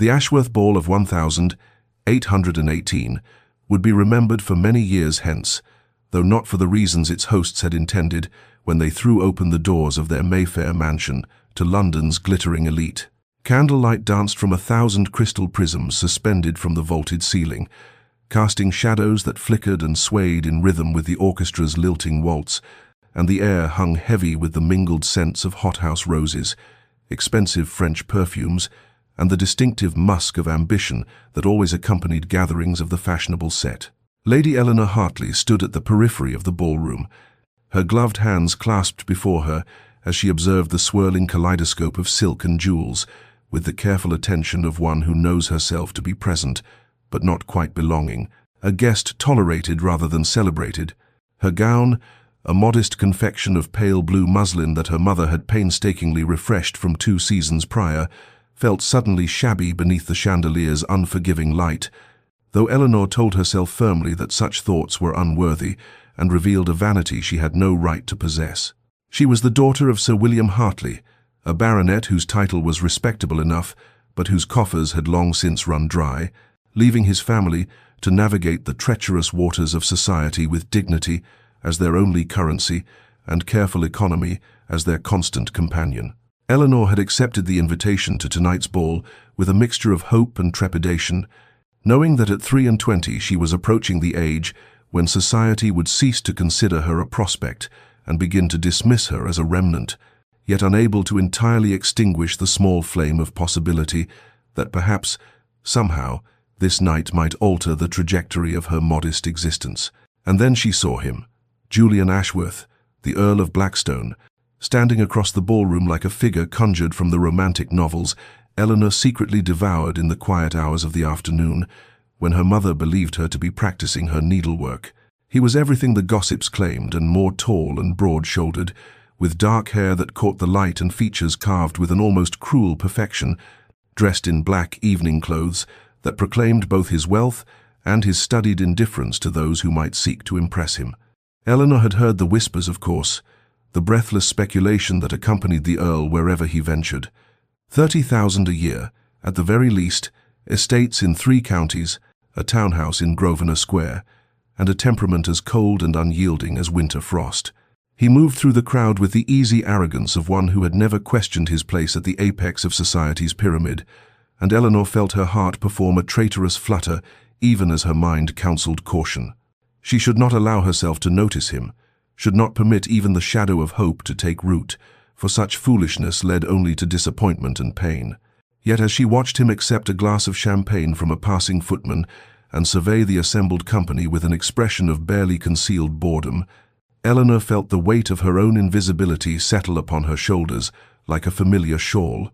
The Ashworth Ball of 1818 would be remembered for many years hence, though not for the reasons its hosts had intended when they threw open the doors of their Mayfair mansion to London's glittering elite. Candlelight danced from 1,000 crystal prisms suspended from the vaulted ceiling, casting shadows that flickered and swayed in rhythm with the orchestra's lilting waltz, and the air hung heavy with the mingled scents of hothouse roses, expensive French perfumes, and the distinctive musk of ambition that always accompanied gatherings of the fashionable set. Lady Eleanor Hartley stood at the periphery of the ballroom, her gloved hands clasped before her as she observed the swirling kaleidoscope of silk and jewels, with the careful attention of one who knows herself to be present, but not quite belonging, a guest tolerated rather than celebrated. Her gown, a modest confection of pale blue muslin that her mother had painstakingly refreshed from 2 seasons prior, felt suddenly shabby beneath the chandelier's unforgiving light, though Eleanor told herself firmly that such thoughts were unworthy and revealed a vanity she had no right to possess. She was the daughter of Sir William Hartley, a baronet whose title was respectable enough, but whose coffers had long since run dry, leaving his family to navigate the treacherous waters of society with dignity as their only currency and careful economy as their constant companion. Eleanor had accepted the invitation to tonight's ball with a mixture of hope and trepidation, knowing that at 23 she was approaching the age when society would cease to consider her a prospect and begin to dismiss her as a remnant, yet unable to entirely extinguish the small flame of possibility that perhaps, somehow, this night might alter the trajectory of her modest existence. And then she saw him, Julian Ashworth, the Earl of Blackstone, standing across the ballroom like a figure conjured from the romantic novels Eleanor secretly devoured in the quiet hours of the afternoon, when her mother believed her to be practicing her needlework. He was everything the gossips claimed and more tall and broad-shouldered, with dark hair that caught the light and features carved with an almost cruel perfection, dressed in black evening clothes that proclaimed both his wealth and his studied indifference to those who might seek to impress him. Eleanor had heard the whispers, of course, the breathless speculation that accompanied the Earl wherever he ventured. 30,000 a year, at the very least, estates in 3 counties, a townhouse in Grosvenor Square, and a temperament as cold and unyielding as winter frost. He moved through the crowd with the easy arrogance of one who had never questioned his place at the apex of society's pyramid, and Eleanor felt her heart perform a traitorous flutter even as her mind counseled caution. She should not allow herself to notice him, should not permit even the shadow of hope to take root, for such foolishness led only to disappointment and pain. Yet as she watched him accept a glass of champagne from a passing footman and survey the assembled company with an expression of barely concealed boredom, Eleanor felt the weight of her own invisibility settle upon her shoulders like a familiar shawl,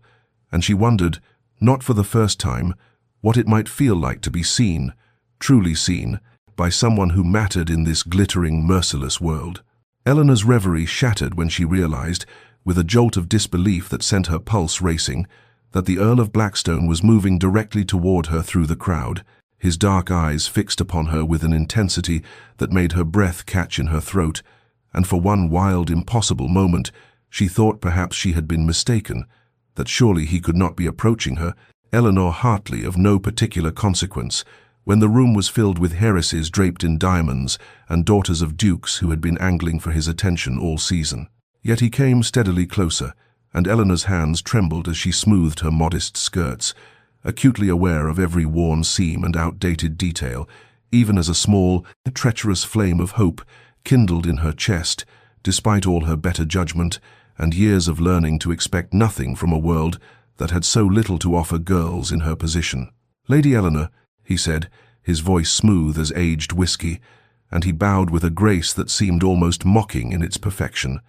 and she wondered, not for the first time, what it might feel like to be seen, truly seen, by someone who mattered in this glittering, merciless world. Eleanor's reverie shattered when she realized, with a jolt of disbelief that sent her pulse racing, that the Earl of Blackstone was moving directly toward her through the crowd, his dark eyes fixed upon her with an intensity that made her breath catch in her throat, and for one wild, impossible moment, she thought perhaps she had been mistaken, that surely he could not be approaching her, Eleanor Hartley of no particular consequence, when the room was filled with heiresses draped in diamonds and daughters of dukes who had been angling for his attention all season. Yet he came steadily closer, and Eleanor's hands trembled as she smoothed her modest skirts, acutely aware of every worn seam and outdated detail, even as a small, treacherous flame of hope kindled in her chest, despite all her better judgment and years of learning to expect nothing from a world that had so little to offer girls in her position. "Lady Eleanor," he said, his voice smooth as aged whiskey, and he bowed with a grace that seemed almost mocking in its perfection.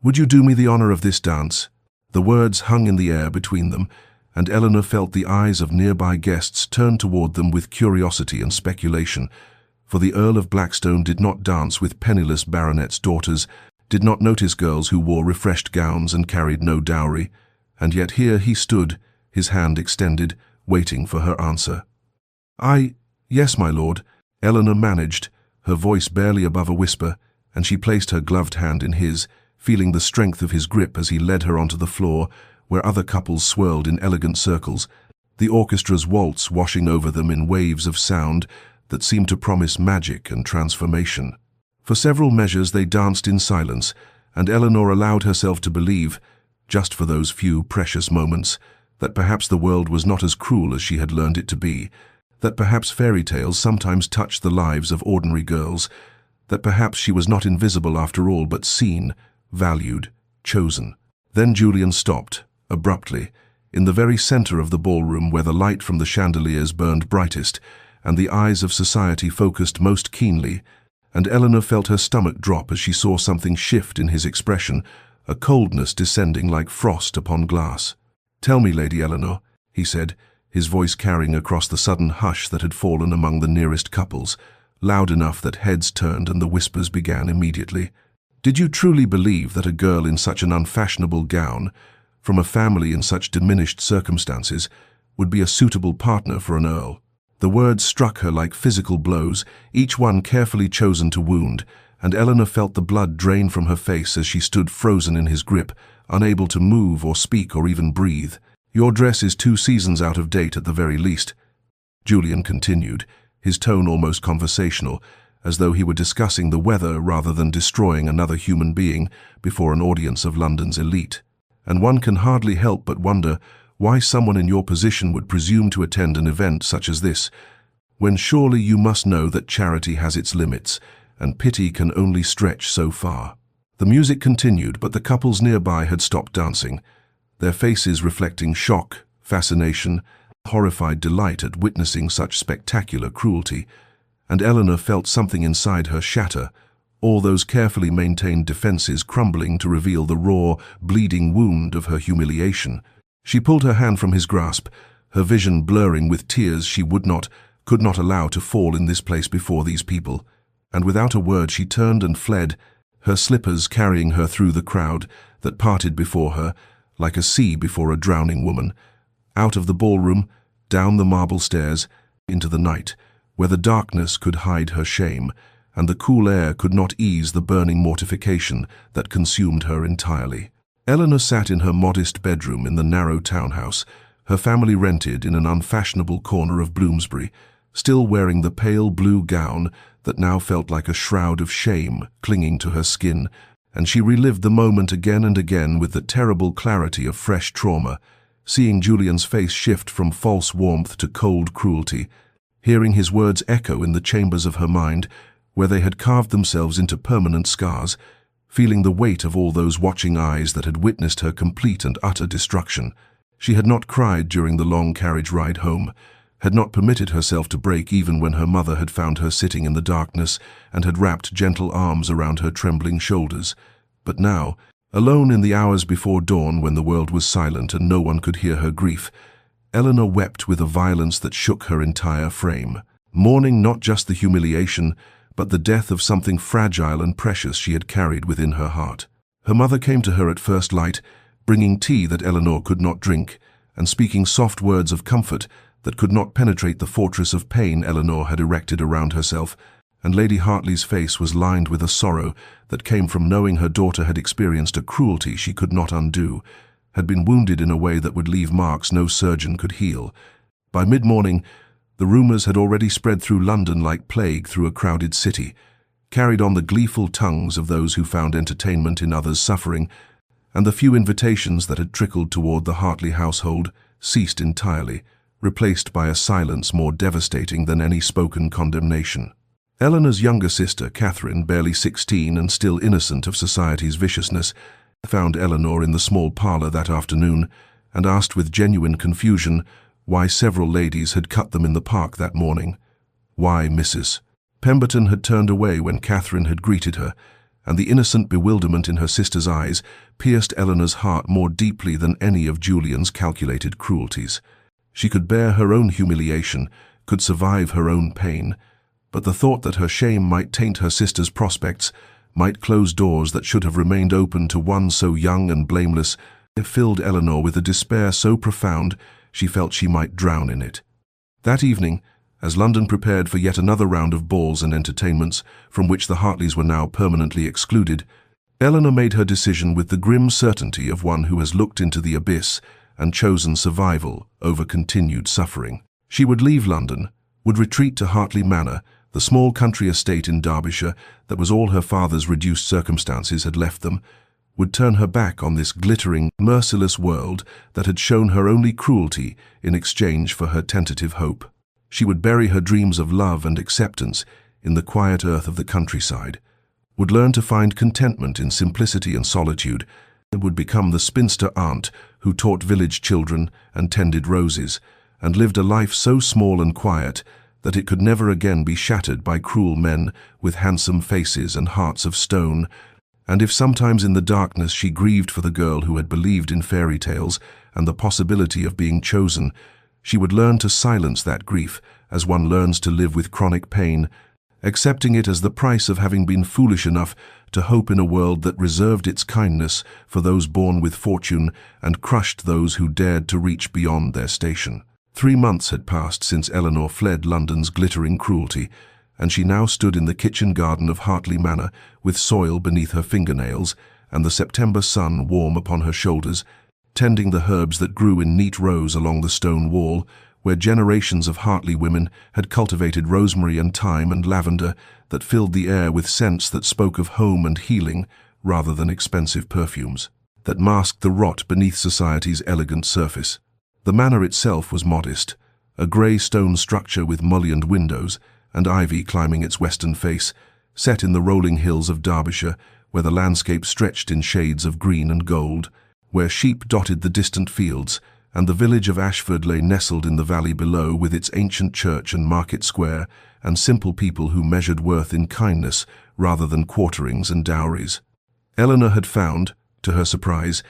"Would you do me the honor of this dance?" The words hung in the air between them, and Eleanor felt the eyes of nearby guests turn toward them with curiosity and speculation, for the Earl of Blackstone did not dance with penniless baronets' daughters, did not notice girls who wore refreshed gowns and carried no dowry, and yet here he stood, his hand extended, waiting for her answer. Yes, my lord," Eleanor managed, her voice barely above a whisper, and she placed her gloved hand in his, feeling the strength of his grip as he led her onto the floor, where other couples swirled in elegant circles. the orchestra's waltz washing over them in waves of sound that seemed to promise magic and transformation. For several measures they danced in silence, and Eleanor allowed herself to believe, just for those few precious moments, that perhaps the world was not as cruel as she had learned it to be, that perhaps fairy tales sometimes touched the lives of ordinary girls, that perhaps she was not invisible after all, but seen, valued, chosen. Then Julian stopped, abruptly, in the very center of the ballroom where the light from the chandeliers burned brightest, and the eyes of society focused most keenly, and Eleanor felt her stomach drop as she saw something shift in his expression, a coldness descending like frost upon glass. "Tell me, Lady Eleanor," he said, his voice carrying across the sudden hush that had fallen among the nearest couples, loud enough that heads turned and the whispers began immediately. "Did you truly believe that a girl in such an unfashionable gown, from a family in such diminished circumstances, would be a suitable partner for an earl?" The words struck her like physical blows, each one carefully chosen to wound, and Eleanor felt the blood drain from her face as she stood frozen in his grip, unable to move or speak or even breathe. "Your dress is 2 seasons out of date at the very least," Julian continued, his tone almost conversational, as though he were discussing the weather rather than destroying another human being before an audience of London's elite. "And one can hardly help but wonder why someone in your position would presume to attend an event such as this, when surely you must know that charity has its limits, and pity can only stretch so far." The music continued, but the couples nearby had stopped dancing, their faces reflecting shock, fascination, horrified delight at witnessing such spectacular cruelty, and Eleanor felt something inside her shatter, all those carefully maintained defenses crumbling to reveal the raw, bleeding wound of her humiliation. She pulled her hand from his grasp, her vision blurring with tears she could not allow to fall in this place before these people, and without a word she turned and fled, her slippers carrying her through the crowd that parted before her, like a sea before a drowning woman, out of the ballroom, down the marble stairs, into the night, where the darkness could hide her shame, and the cool air could not ease the burning mortification that consumed her entirely. Eleanor sat in her modest bedroom in the narrow townhouse, her family rented in an unfashionable corner of Bloomsbury, still wearing the pale blue gown that now felt like a shroud of shame clinging to her skin, and she relived the moment again and again with the terrible clarity of fresh trauma, seeing Julian's face shift from false warmth to cold cruelty, hearing his words echo in the chambers of her mind, where they had carved themselves into permanent scars, feeling the weight of all those watching eyes that had witnessed her complete and utter destruction. She had not cried during the long carriage ride home, had not permitted herself to break even when her mother had found her sitting in the darkness and had wrapped gentle arms around her trembling shoulders. But now, alone in the hours before dawn when the world was silent and no one could hear her grief, Eleanor wept with a violence that shook her entire frame, mourning not just the humiliation, but the death of something fragile and precious she had carried within her heart. Her mother came to her at first light, bringing tea that Eleanor could not drink, and speaking soft words of comfort that could not penetrate the fortress of pain Eleanor had erected around herself, and Lady Hartley's face was lined with a sorrow that came from knowing her daughter had experienced a cruelty she could not undo, had been wounded in a way that would leave marks no surgeon could heal. By mid-morning, the rumours had already spread through London like plague through a crowded city, carried on the gleeful tongues of those who found entertainment in others' suffering, and the few invitations that had trickled toward the Hartley household ceased entirely, replaced by a silence more devastating than any spoken condemnation. Eleanor's younger sister, Catherine, barely 16 and still innocent of society's viciousness, found Eleanor in the small parlour that afternoon and asked with genuine confusion why several ladies had cut them in the park that morning. Why Mrs. Pemberton had turned away when Catherine had greeted her, and the innocent bewilderment in her sister's eyes pierced Eleanor's heart more deeply than any of Julian's calculated cruelties. She could bear her own humiliation, could survive her own pain, but the thought that her shame might taint her sister's prospects, might close doors that should have remained open to one so young and blameless, filled Eleanor with a despair so profound she felt she might drown in it. That evening, as London prepared for yet another round of balls and entertainments, from which the Hartleys were now permanently excluded, Eleanor made her decision with the grim certainty of one who has looked into the abyss and chosen survival over continued suffering. She would leave London, would retreat to Hartley Manor, the small country estate in Derbyshire that was all her father's reduced circumstances had left them, would turn her back on this glittering, merciless world that had shown her only cruelty in exchange for her tentative hope. She would bury her dreams of love and acceptance in the quiet earth of the countryside, would learn to find contentment in simplicity and solitude, and would become the spinster aunt who taught village children and tended roses, and lived a life so small and quiet that it could never again be shattered by cruel men with handsome faces and hearts of stone. And if sometimes in the darkness she grieved for the girl who had believed in fairy tales and the possibility of being chosen, she would learn to silence that grief as one learns to live with chronic pain, accepting it as the price of having been foolish enough to hope in a world that reserved its kindness for those born with fortune and crushed those who dared to reach beyond their station. 3 months had passed since Eleanor fled London's glittering cruelty, and she now stood in the kitchen garden of Hartley Manor with soil beneath her fingernails and the September sun warm upon her shoulders, tending the herbs that grew in neat rows along the stone wall, where generations of Hartley women had cultivated rosemary and thyme and lavender that filled the air with scents that spoke of home and healing rather than expensive perfumes, that masked the rot beneath society's elegant surface. The manor itself was modest, a grey stone structure with mullioned windows and ivy climbing its western face, set in the rolling hills of Derbyshire, where the landscape stretched in shades of green and gold, where sheep dotted the distant fields, and the village of Ashford lay nestled in the valley below with its ancient church and market square, and simple people who measured worth in kindness rather than quarterings and dowries. Eleanor had found, to her surprise,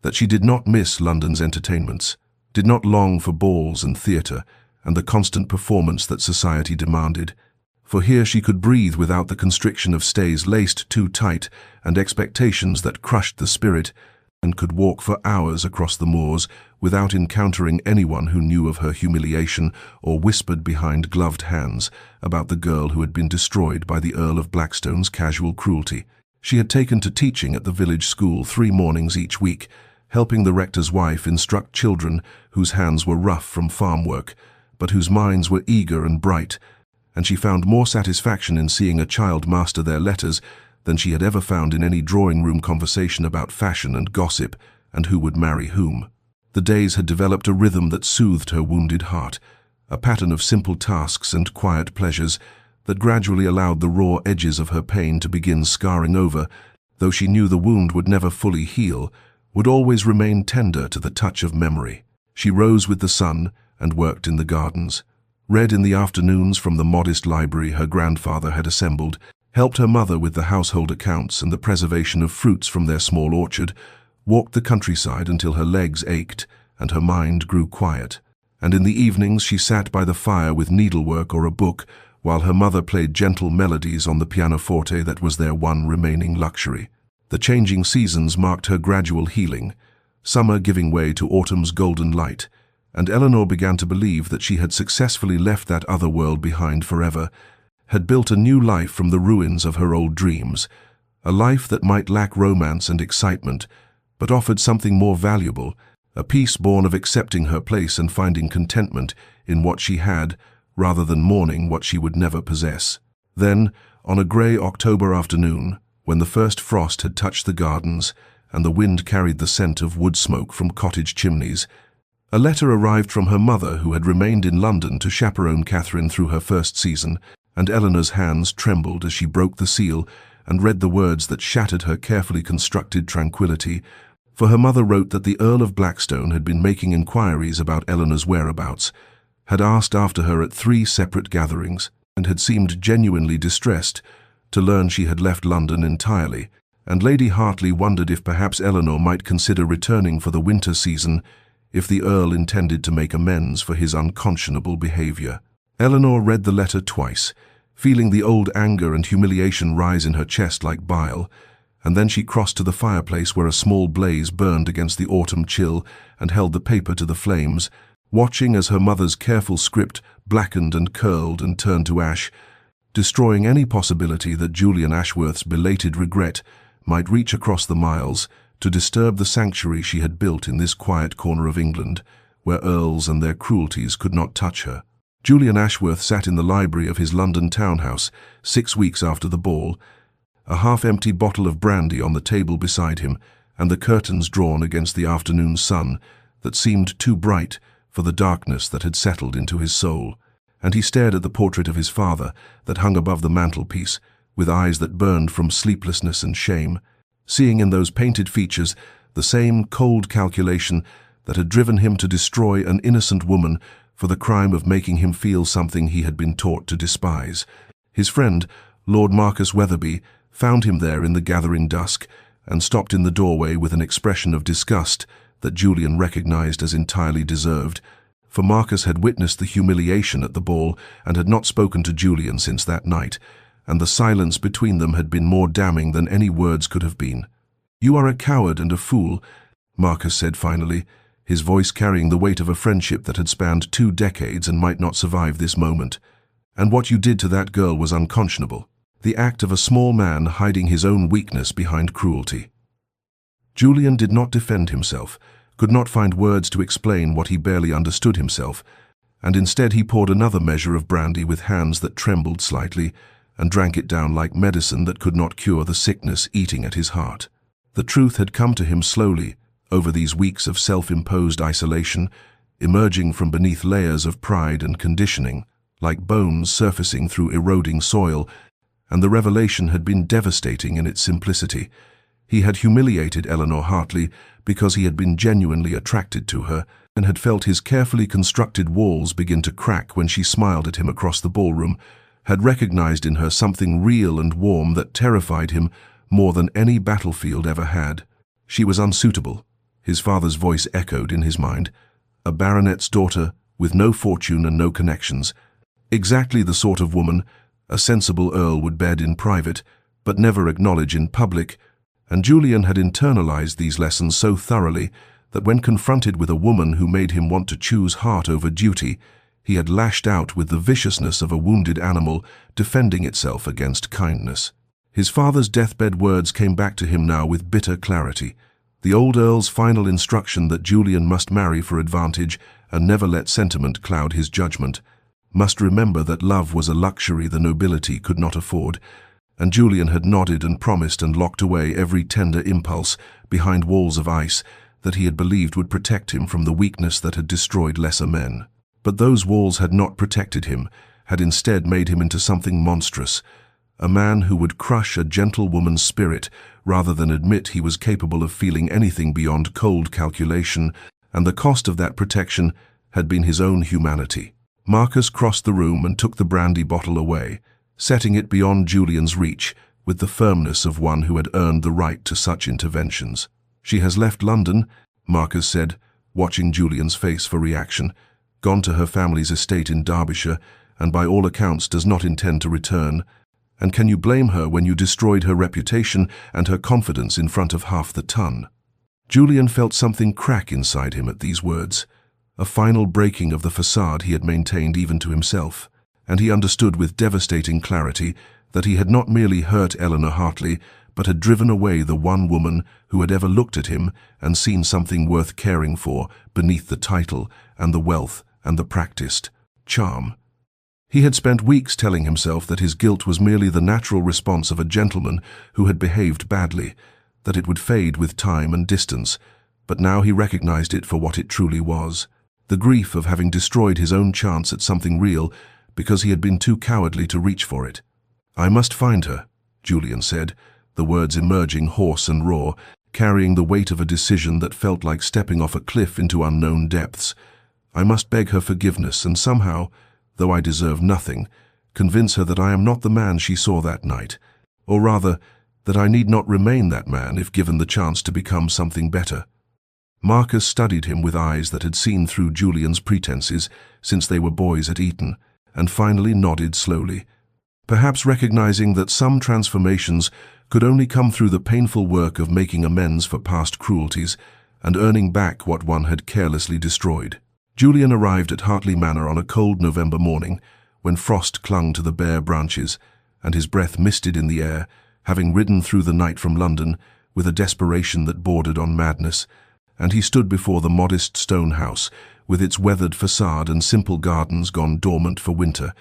that she did not miss London's entertainments, did not long for balls and theatre, and the constant performance that society demanded. For here she could breathe without the constriction of stays laced too tight and expectations that crushed the spirit, and could walk for hours across the moors without encountering anyone who knew of her humiliation or whispered behind gloved hands about the girl who had been destroyed by the Earl of Blackstone's casual cruelty. She had taken to teaching at the village school 3 mornings each week, helping the rector's wife instruct children whose hands were rough from farm work, but whose minds were eager and bright, and she found more satisfaction in seeing a child master their letters than she had ever found in any drawing-room conversation about fashion and gossip and who would marry whom. The days had developed a rhythm that soothed her wounded heart, a pattern of simple tasks and quiet pleasures that gradually allowed the raw edges of her pain to begin scarring over, though she knew the wound would never fully heal, would always remain tender to the touch of memory. She rose with the sun and worked in the gardens, read in the afternoons from the modest library her grandfather had assembled, helped her mother with the household accounts and the preservation of fruits from their small orchard, walked the countryside until her legs ached and her mind grew quiet, and in the evenings she sat by the fire with needlework or a book while her mother played gentle melodies on the pianoforte that was their one remaining luxury. The changing seasons marked her gradual healing, summer giving way to autumn's golden light, and Eleanor began to believe that she had successfully left that other world behind forever, had built a new life from the ruins of her old dreams, a life that might lack romance and excitement, but offered something more valuable, a peace born of accepting her place and finding contentment in what she had, rather than mourning what she would never possess. Then, on a grey October afternoon, when the first frost had touched the gardens and the wind carried the scent of wood smoke from cottage chimneys, a letter arrived from her mother who had remained in London to chaperone Catherine through her first season, and Eleanor's hands trembled as she broke the seal and read the words that shattered her carefully constructed tranquility, for her mother wrote that the Earl of Blackstone had been making inquiries about Eleanor's whereabouts, had asked after her at 3 separate gatherings, and had seemed genuinely distressed to learn she had left London entirely, and Lady Hartley wondered if perhaps Eleanor might consider returning for the winter season if the Earl intended to make amends for his unconscionable behaviour. Eleanor read the letter twice, feeling the old anger and humiliation rise in her chest like bile, and then she crossed to the fireplace where a small blaze burned against the autumn chill and held the paper to the flames, watching as her mother's careful script blackened and curled and turned to ash, destroying any possibility that Julian Ashworth's belated regret might reach across the miles to disturb the sanctuary she had built in this quiet corner of England, where earls and their cruelties could not touch her. Julian Ashworth sat in the library of his London townhouse 6 weeks after the ball, a half-empty bottle of brandy on the table beside him, and the curtains drawn against the afternoon sun that seemed too bright for the darkness that had settled into his soul. And he stared at the portrait of his father that hung above the mantelpiece, with eyes that burned from sleeplessness and shame, seeing in those painted features the same cold calculation that had driven him to destroy an innocent woman for the crime of making him feel something he had been taught to despise. His friend, Lord Marcus Weatherby, found him there in the gathering dusk and stopped in the doorway with an expression of disgust that Julian recognized as entirely deserved, for Marcus had witnessed the humiliation at the ball and had not spoken to Julian since that night, and the silence between them had been more damning than any words could have been. "You are a coward and a fool," Marcus said finally, his voice carrying the weight of a friendship that had spanned 2 decades and might not survive this moment. "And what you did to that girl was unconscionable. The act of a small man hiding his own weakness behind cruelty." Julian did not defend himself, could not find words to explain what he barely understood himself, and instead he poured another measure of brandy with hands that trembled slightly and drank it down like medicine that could not cure the sickness eating at his heart. The truth had come to him slowly, over these weeks of self-imposed isolation, emerging from beneath layers of pride and conditioning, like bones surfacing through eroding soil, and the revelation had been devastating in its simplicity. He had humiliated Eleanor Hartley because he had been genuinely attracted to her and had felt his carefully constructed walls begin to crack when she smiled at him across the ballroom, had recognized in her something real and warm that terrified him more than any battlefield ever had. She was unsuitable, his father's voice echoed in his mind, a baronet's daughter with no fortune and no connections, exactly the sort of woman a sensible earl would bed in private, but never acknowledge in public, and Julian had internalized these lessons so thoroughly that when confronted with a woman who made him want to choose heart over duty, he had lashed out with the viciousness of a wounded animal defending itself against kindness. His father's deathbed words came back to him now with bitter clarity. The old earl's final instruction that Julian must marry for advantage and never let sentiment cloud his judgment, must remember that love was a luxury the nobility could not afford, and Julian had nodded and promised and locked away every tender impulse behind walls of ice that he had believed would protect him from the weakness that had destroyed lesser men. But those walls had not protected him, had instead made him into something monstrous, a man who would crush a gentle woman's spirit rather than admit he was capable of feeling anything beyond cold calculation, and the cost of that protection had been his own humanity. Marcus crossed the room and took the brandy bottle away, setting it beyond Julian's reach with the firmness of one who had earned the right to such interventions. "She has left London," Marcus said, watching Julian's face for reaction, "gone to her family's estate in Derbyshire, and by all accounts does not intend to return. And can you blame her when you destroyed her reputation and her confidence in front of half the ton?" Julian felt something crack inside him at these words, a final breaking of the facade he had maintained even to himself, and he understood with devastating clarity that he had not merely hurt Eleanor Hartley, but had driven away the one woman who had ever looked at him and seen something worth caring for beneath the title and the wealth and the practiced charm. He had spent weeks telling himself that his guilt was merely the natural response of a gentleman who had behaved badly, that it would fade with time and distance, but now he recognized it for what it truly was. The grief of having destroyed his own chance at something real because he had been too cowardly to reach for it. "I must find her," Julian said, the words emerging hoarse and raw, carrying the weight of a decision that felt like stepping off a cliff into unknown depths. "I must beg her forgiveness and somehow, though I deserve nothing, convince her that I am not the man she saw that night, or rather, that I need not remain that man if given the chance to become something better." Marcus studied him with eyes that had seen through Julian's pretenses since they were boys at Eton, and finally nodded slowly, perhaps recognizing that some transformations could only come through the painful work of making amends for past cruelties and earning back what one had carelessly destroyed. Julian arrived at Hartley Manor on a cold November morning, when frost clung to the bare branches, and his breath misted in the air, having ridden through the night from London, with a desperation that bordered on madness, and he stood before the modest stone house, with its weathered facade and simple gardens gone dormant for winter,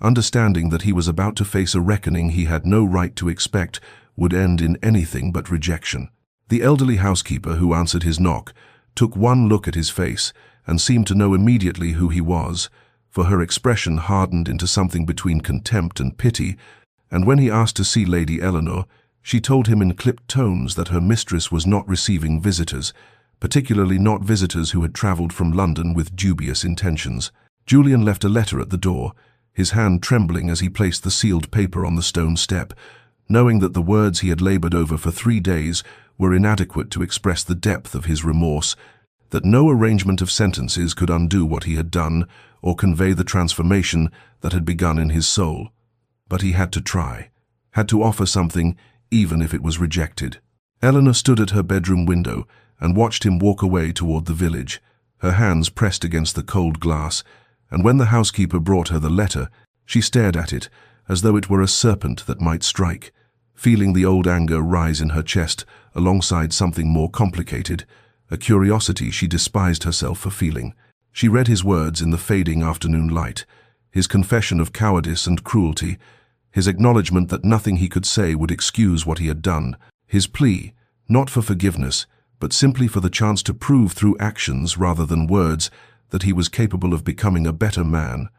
understanding that he was about to face a reckoning he had no right to expect would end in anything but rejection. The elderly housekeeper who answered his knock took one look at his face and seemed to know immediately who he was, for her expression hardened into something between contempt and pity, and when he asked to see Lady Eleanor, she told him in clipped tones that her mistress was not receiving visitors, particularly not visitors who had travelled from London with dubious intentions. Julian left a letter at the door, his hand trembling as he placed the sealed paper on the stone step, knowing that the words he had laboured over for 3 days were inadequate to express the depth of his remorse, that no arrangement of sentences could undo what he had done or convey the transformation that had begun in his soul. But he had to try, had to offer something, even if it was rejected. Eleanor stood at her bedroom window and watched him walk away toward the village, her hands pressed against the cold glass, and when the housekeeper brought her the letter, she stared at it as though it were a serpent that might strike, feeling the old anger rise in her chest alongside something more complicated, a curiosity she despised herself for feeling. She read his words in the fading afternoon light, his confession of cowardice and cruelty, his acknowledgement that nothing he could say would excuse what he had done, his plea, not for forgiveness, but simply for the chance to prove through actions rather than words that he was capable of becoming a better man,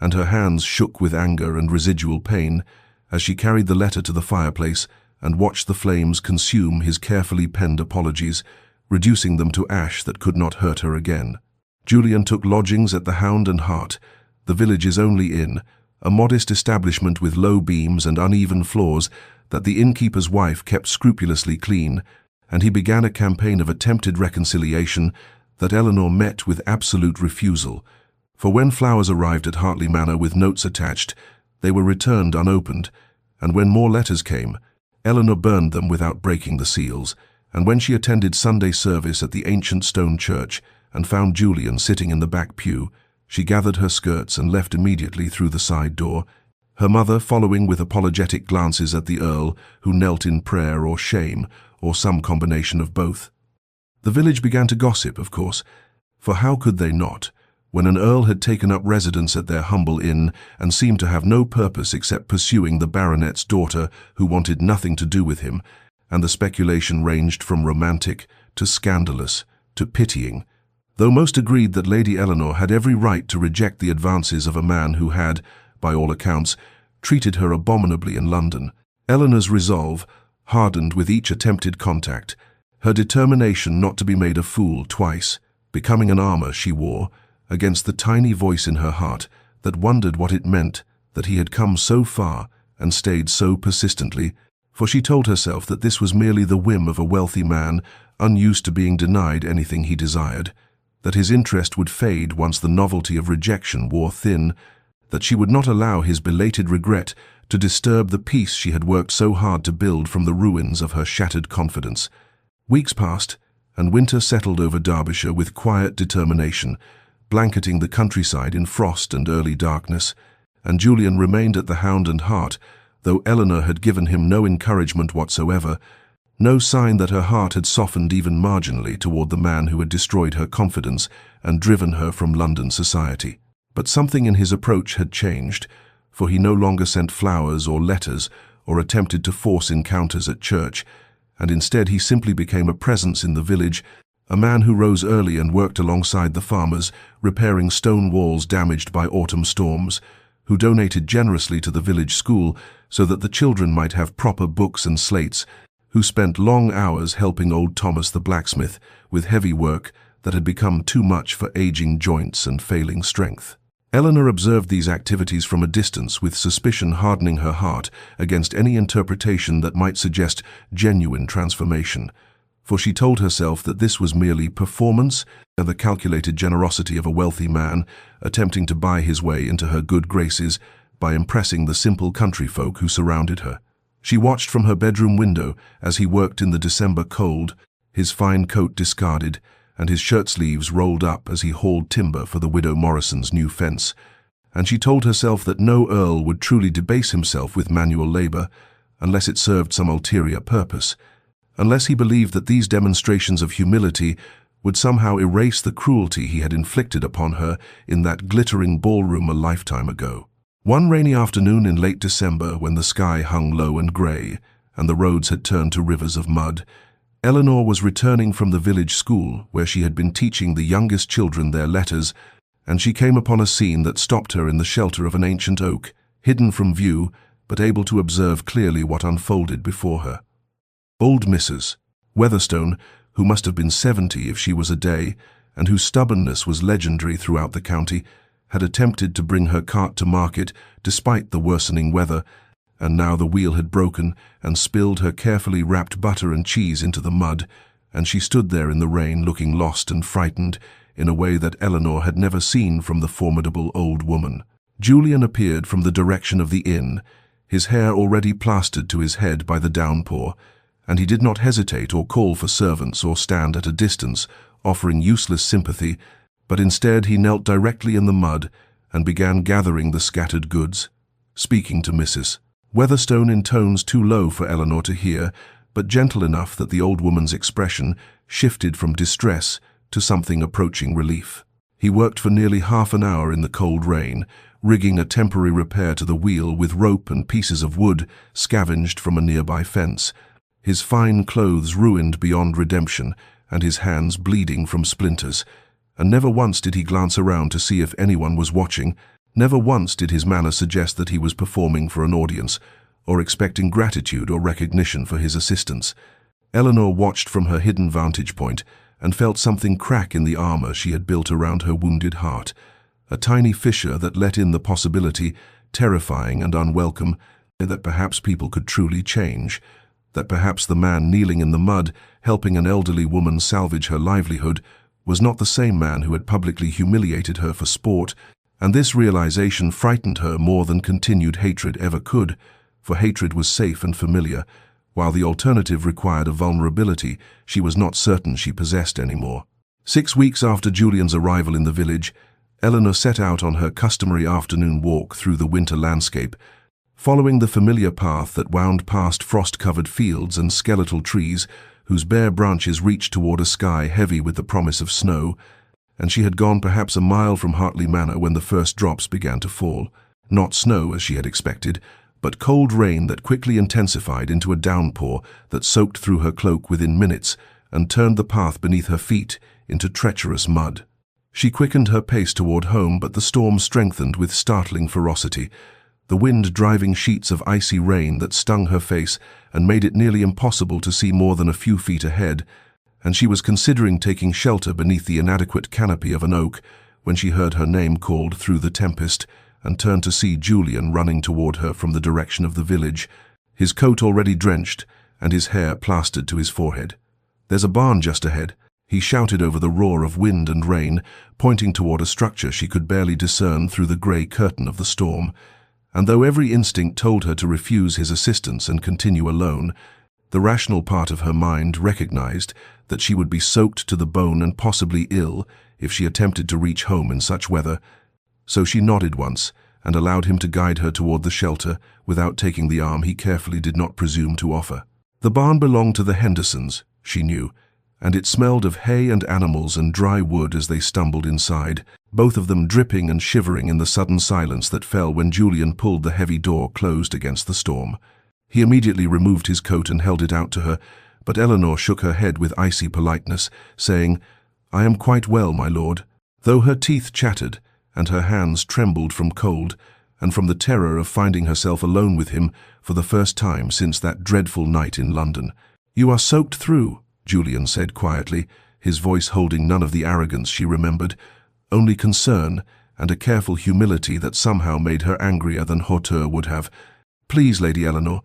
and her hands shook with anger and residual pain as she carried the letter to the fireplace and watched the flames consume his carefully penned apologies, reducing them to ash that could not hurt her again. Julian took lodgings at the Hound and Hart, the village's only inn, a modest establishment with low beams and uneven floors that the innkeeper's wife kept scrupulously clean, and he began a campaign of attempted reconciliation that Eleanor met with absolute refusal, for when flowers arrived at Hartley Manor with notes attached, they were returned unopened, and when more letters came, Eleanor burned them without breaking the seals, and when she attended Sunday service at the ancient stone church and found Julian sitting in the back pew, she gathered her skirts and left immediately through the side door, her mother following with apologetic glances at the Earl, who knelt in prayer or shame, or some combination of both. The village began to gossip, of course, for how could they not, when an Earl had taken up residence at their humble inn and seemed to have no purpose except pursuing the baronet's daughter who wanted nothing to do with him, and the speculation ranged from romantic to scandalous to pitying, though most agreed that Lady Eleanor had every right to reject the advances of a man who had, by all accounts, treated her abominably in London. Eleanor's resolve hardened with each attempted contact, her determination not to be made a fool twice, becoming an armor she wore against the tiny voice in her heart that wondered what it meant that he had come so far and stayed so persistently, for she told herself that this was merely the whim of a wealthy man unused to being denied anything he desired, that his interest would fade once the novelty of rejection wore thin, that she would not allow his belated regret to disturb the peace she had worked so hard to build from the ruins of her shattered confidence. Weeks passed, and winter settled over Derbyshire with quiet determination, blanketing the countryside in frost and early darkness, and Julian remained at the Hound and Hart, though Eleanor had given him no encouragement whatsoever, no sign that her heart had softened even marginally toward the man who had destroyed her confidence and driven her from London society. But something in his approach had changed, for he no longer sent flowers or letters or attempted to force encounters at church, and instead he simply became a presence in the village, a man who rose early and worked alongside the farmers, repairing stone walls damaged by autumn storms, who donated generously to the village school so that the children might have proper books and slates, who spent long hours helping old Thomas the blacksmith with heavy work that had become too much for aging joints and failing strength. Eleanor observed these activities from a distance, with suspicion hardening her heart against any interpretation that might suggest genuine transformation, for she told herself that this was merely performance and the calculated generosity of a wealthy man attempting to buy his way into her good graces by impressing the simple country folk who surrounded her. She watched from her bedroom window as he worked in the December cold, his fine coat discarded, and his shirt sleeves rolled up as he hauled timber for the widow Morrison's new fence, and she told herself that no earl would truly debase himself with manual labor unless it served some ulterior purpose, unless he believed that these demonstrations of humility would somehow erase the cruelty he had inflicted upon her in that glittering ballroom a lifetime ago. One rainy afternoon in late December, when the sky hung low and grey, and the roads had turned to rivers of mud, Eleanor was returning from the village school where she had been teaching the youngest children their letters, and she came upon a scene that stopped her in the shelter of an ancient oak, hidden from view, but able to observe clearly what unfolded before her. Old Mrs. Weatherstone, who must have been 70 if she was a day, and whose stubbornness was legendary throughout the county, had attempted to bring her cart to market despite the worsening weather, and now the wheel had broken and spilled her carefully wrapped butter and cheese into the mud, and she stood there in the rain looking lost and frightened in a way that Eleanor had never seen from the formidable old woman. Julian appeared from the direction of the inn, his hair already plastered to his head by the downpour, and he did not hesitate or call for servants or stand at a distance, offering useless sympathy, but instead he knelt directly in the mud and began gathering the scattered goods, speaking to Mrs. Weatherstone in tones too low for Eleanor to hear, but gentle enough that the old woman's expression shifted from distress to something approaching relief. He worked for nearly half an hour in the cold rain, rigging a temporary repair to the wheel with rope and pieces of wood scavenged from a nearby fence, his fine clothes ruined beyond redemption and his hands bleeding from splinters. And never once did he glance around to see if anyone was watching. Never once did his manner suggest that he was performing for an audience or expecting gratitude or recognition for his assistance. Eleanor watched from her hidden vantage point and felt something crack in the armor she had built around her wounded heart, a tiny fissure that let in the possibility, terrifying and unwelcome, that perhaps people could truly change, that perhaps the man kneeling in the mud, helping an elderly woman salvage her livelihood, was not the same man who had publicly humiliated her for sport, and this realization frightened her more than continued hatred ever could, for hatred was safe and familiar, while the alternative required a vulnerability she was not certain she possessed anymore. 6 weeks after Julian's arrival in the village, Eleanor set out on her customary afternoon walk through the winter landscape, following the familiar path that wound past frost-covered fields and skeletal trees whose bare branches reached toward a sky heavy with the promise of snow, and she had gone perhaps a mile from Hartley Manor when the first drops began to fall. Not snow, as she had expected, but cold rain that quickly intensified into a downpour that soaked through her cloak within minutes and turned the path beneath her feet into treacherous mud. She quickened her pace toward home, but the storm strengthened with startling ferocity, the wind driving sheets of icy rain that stung her face and made it nearly impossible to see more than a few feet ahead, and she was considering taking shelter beneath the inadequate canopy of an oak when she heard her name called through the tempest and turned to see Julian running toward her from the direction of the village, his coat already drenched and his hair plastered to his forehead. "There's a barn just ahead," he shouted over the roar of wind and rain, pointing toward a structure she could barely discern through the grey curtain of the storm. And though every instinct told her to refuse his assistance and continue alone, the rational part of her mind recognized that she would be soaked to the bone and possibly ill if she attempted to reach home in such weather. So she nodded once and allowed him to guide her toward the shelter without taking the arm he carefully did not presume to offer. The barn belonged to the Hendersons, she knew, and it smelled of hay and animals and dry wood as they stumbled inside, both of them dripping and shivering in the sudden silence that fell when Julian pulled the heavy door closed against the storm. He immediately removed his coat and held it out to her, but Eleanor shook her head with icy politeness, saying, "I am quite well, my lord," though her teeth chattered and her hands trembled from cold and from the terror of finding herself alone with him for the first time since that dreadful night in London. "You are soaked through," Julian said quietly, his voice holding none of the arrogance she remembered, only concern and a careful humility that somehow made her angrier than hauteur would have. "Please, Lady Eleanor,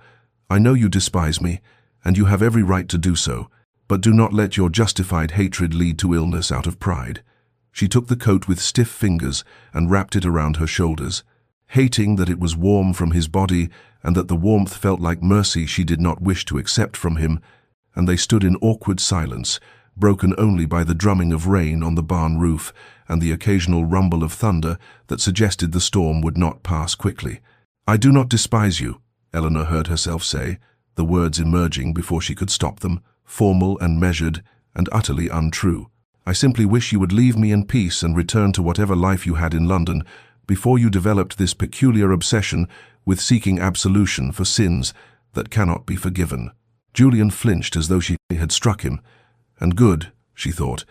I know you despise me, and you have every right to do so, but do not let your justified hatred lead to illness out of pride." She took the coat with stiff fingers and wrapped it around her shoulders. Hating that it was warm from his body and that the warmth felt like mercy she did not wish to accept from him, and they stood in awkward silence, broken only by the drumming of rain on the barn roof and the occasional rumble of thunder that suggested the storm would not pass quickly. "I do not despise you," Eleanor heard herself say, the words emerging before she could stop them. formal and measured and utterly untrue. "I simply wish you would leave me in peace and return to whatever life you had in London before you developed this peculiar obsession with seeking absolution for sins that cannot be forgiven." Julian flinched as though she had struck him. And good, she thought,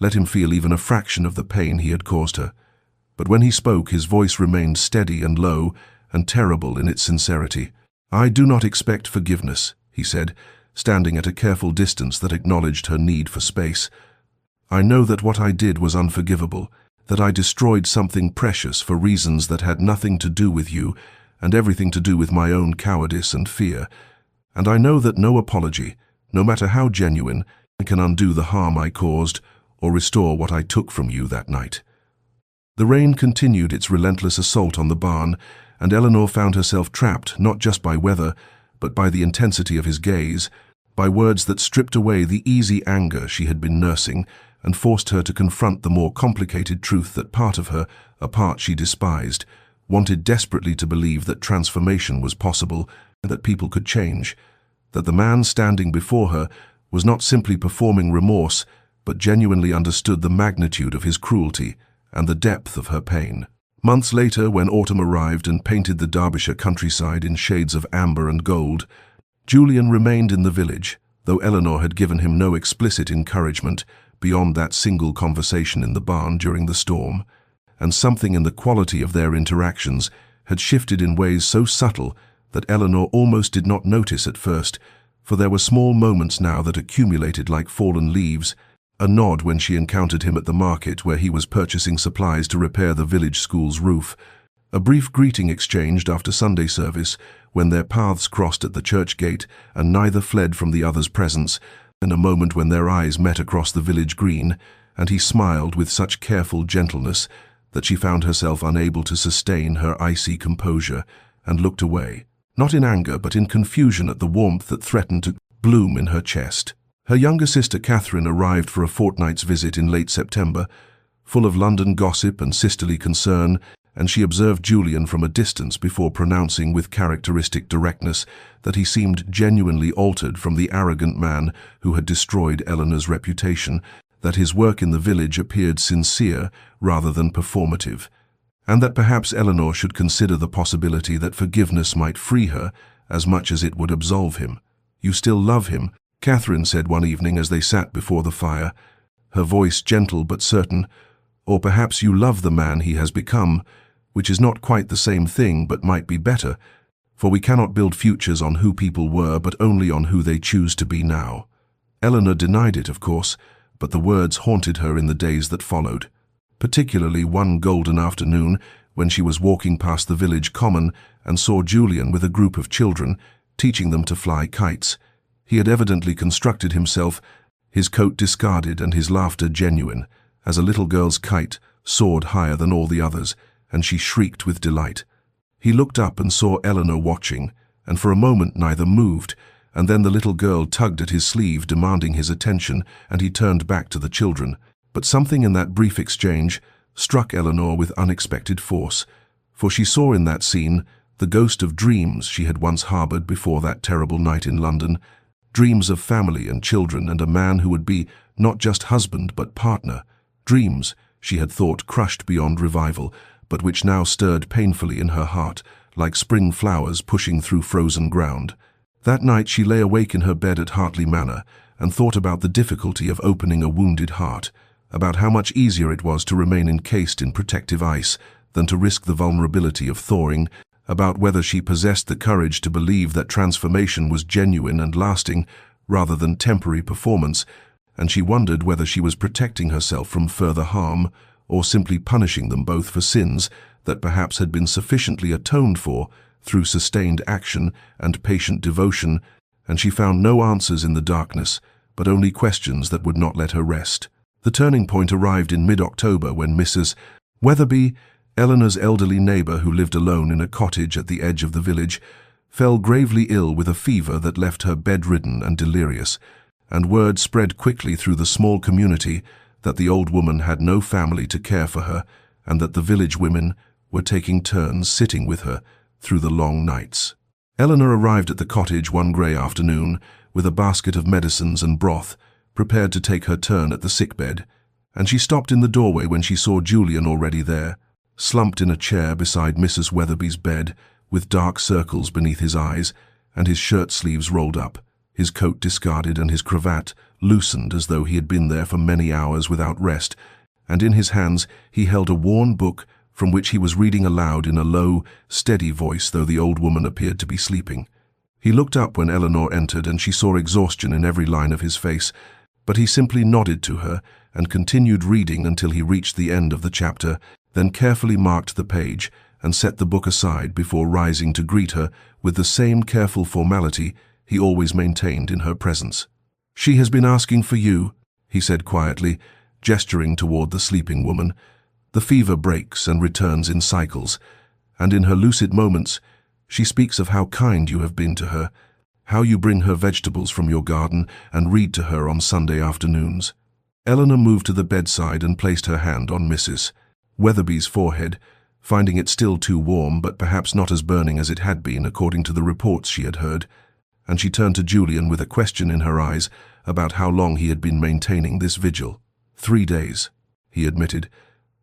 let him feel even a fraction of the pain he had caused her. But when he spoke, his voice remained steady and low and terrible in its sincerity. "I do not expect forgiveness," he said, standing at a careful distance that acknowledged her need for space. "I know that what I did was unforgivable, that I destroyed something precious for reasons that had nothing to do with you and everything to do with my own cowardice and fear. And I know that no apology, no matter how genuine, can undo the harm I caused or restore what I took from you that night." The rain continued its relentless assault on the barn, and Eleanor found herself trapped not just by weather, but by the intensity of his gaze, by words that stripped away the easy anger she had been nursing and forced her to confront the more complicated truth that part of her, a part she despised, wanted desperately to believe that transformation was possible and that people could change, that the man standing before her was not simply performing remorse, but genuinely understood the magnitude of his cruelty and the depth of her pain. Months later, when autumn arrived and painted the Derbyshire countryside in shades of amber and gold, Julian remained in the village, though Eleanor had given him no explicit encouragement beyond that single conversation in the barn during the storm, and something in the quality of their interactions had shifted in ways so subtle that Eleanor almost did not notice at first, for there were small moments now that accumulated like fallen leaves, a nod when she encountered him at the market where he was purchasing supplies to repair the village school's roof, a brief greeting exchanged after Sunday service when their paths crossed at the church gate and neither fled from the other's presence, and a moment when their eyes met across the village green, and he smiled with such careful gentleness that she found herself unable to sustain her icy composure and looked away, not in anger but in confusion at the warmth that threatened to bloom in her chest. Her younger sister Catherine arrived for a fortnight's visit in late September, full of London gossip and sisterly concern, and she observed Julian from a distance before pronouncing with characteristic directness that he seemed genuinely altered from the arrogant man who had destroyed Eleanor's reputation, that his work in the village appeared sincere rather than performative, and that perhaps Eleanor should consider the possibility that forgiveness might free her as much as it would absolve him. "You still love him," Catherine said one evening as they sat before the fire, her voice gentle but certain. "Or perhaps you love the man he has become, which is not quite the same thing but might be better, for we cannot build futures on who people were but only on who they choose to be now." Eleanor denied it, of course, but the words haunted her in the days that followed, particularly one golden afternoon when she was walking past the village common and saw Julian with a group of children, teaching them to fly kites. He had evidently constructed himself, his coat discarded and his laughter genuine, as a little girl's kite soared higher than all the others, and she shrieked with delight. He looked up and saw Eleanor watching, and for a moment neither moved, and then the little girl tugged at his sleeve, demanding his attention, and he turned back to the children. But something in that brief exchange struck Eleanor with unexpected force, for she saw in that scene the ghost of dreams she had once harbored before that terrible night in London, dreams of family and children and a man who would be not just husband but partner, dreams, she had thought, crushed beyond revival, but which now stirred painfully in her heart, like spring flowers pushing through frozen ground. That night she lay awake in her bed at Hartley Manor and thought about the difficulty of opening a wounded heart, about how much easier it was to remain encased in protective ice than to risk the vulnerability of thawing, about whether she possessed the courage to believe that transformation was genuine and lasting rather than temporary performance, and she wondered whether she was protecting herself from further harm or simply punishing them both for sins that perhaps had been sufficiently atoned for through sustained action and patient devotion, and she found no answers in the darkness, but only questions that would not let her rest. The turning point arrived in mid-October when Mrs. Weatherby, Eleanor's elderly neighbour who lived alone in a cottage at the edge of the village, fell gravely ill with a fever that left her bedridden and delirious, and word spread quickly through the small community that the old woman had no family to care for her and that the village women were taking turns sitting with her through the long nights. Eleanor arrived at the cottage one grey afternoon with a basket of medicines and broth, prepared to take her turn at the sickbed, and she stopped in the doorway when she saw Julian already there, slumped in a chair beside Mrs. Weatherby's bed, with dark circles beneath his eyes, and his shirt sleeves rolled up, his coat discarded and his cravat loosened as though he had been there for many hours without rest, and in his hands he held a worn book from which he was reading aloud in a low, steady voice, though the old woman appeared to be sleeping. He looked up when Eleanor entered, and she saw exhaustion in every line of his face, but he simply nodded to her and continued reading until he reached the end of the chapter, then carefully marked the page and set the book aside before rising to greet her with the same careful formality he always maintained in her presence. "She has been asking for you," he said quietly, gesturing toward the sleeping woman. "The fever breaks and returns in cycles, and in her lucid moments she speaks of how kind you have been to her, how you bring her vegetables from your garden and read to her on Sunday afternoons." Eleanor moved to the bedside and placed her hand on Mrs. Weatherby's forehead, finding it still too warm but perhaps not as burning as it had been according to the reports she had heard, and she turned to Julian with a question in her eyes about how long he had been maintaining this vigil. 3 days, he admitted.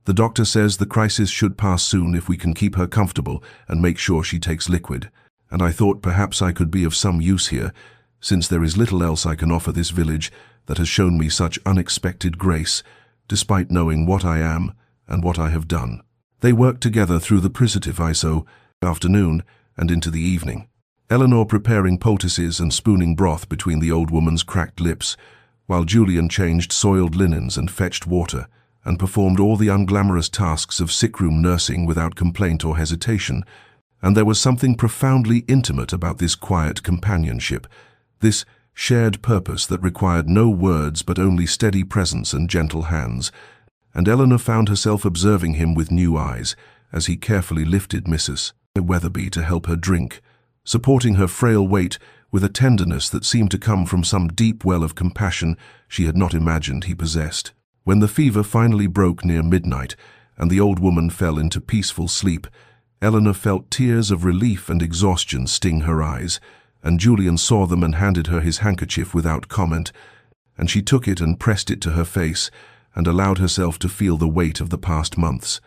"The doctor says the crisis should pass soon if we can keep her comfortable and make sure she takes liquid, and I thought perhaps I could be of some use here, since there is little else I can offer this village that has shown me such unexpected grace, despite knowing what I am and what I have done." They worked together through the Prisitive afternoon and into the evening, Eleanor preparing poultices and spooning broth between the old woman's cracked lips, while Julian changed soiled linens and fetched water, and performed all the unglamorous tasks of sickroom nursing without complaint or hesitation. And there was something profoundly intimate about this quiet companionship, this shared purpose that required no words but only steady presence and gentle hands. And Eleanor found herself observing him with new eyes as he carefully lifted Mrs. Weatherby to help her drink, supporting her frail weight with a tenderness that seemed to come from some deep well of compassion she had not imagined he possessed. When the fever finally broke near midnight and the old woman fell into peaceful sleep, Eleanor felt tears of relief and exhaustion sting her eyes, and Julian saw them and handed her his handkerchief without comment, and she took it and pressed it to her face and allowed herself to feel the weight of the past months,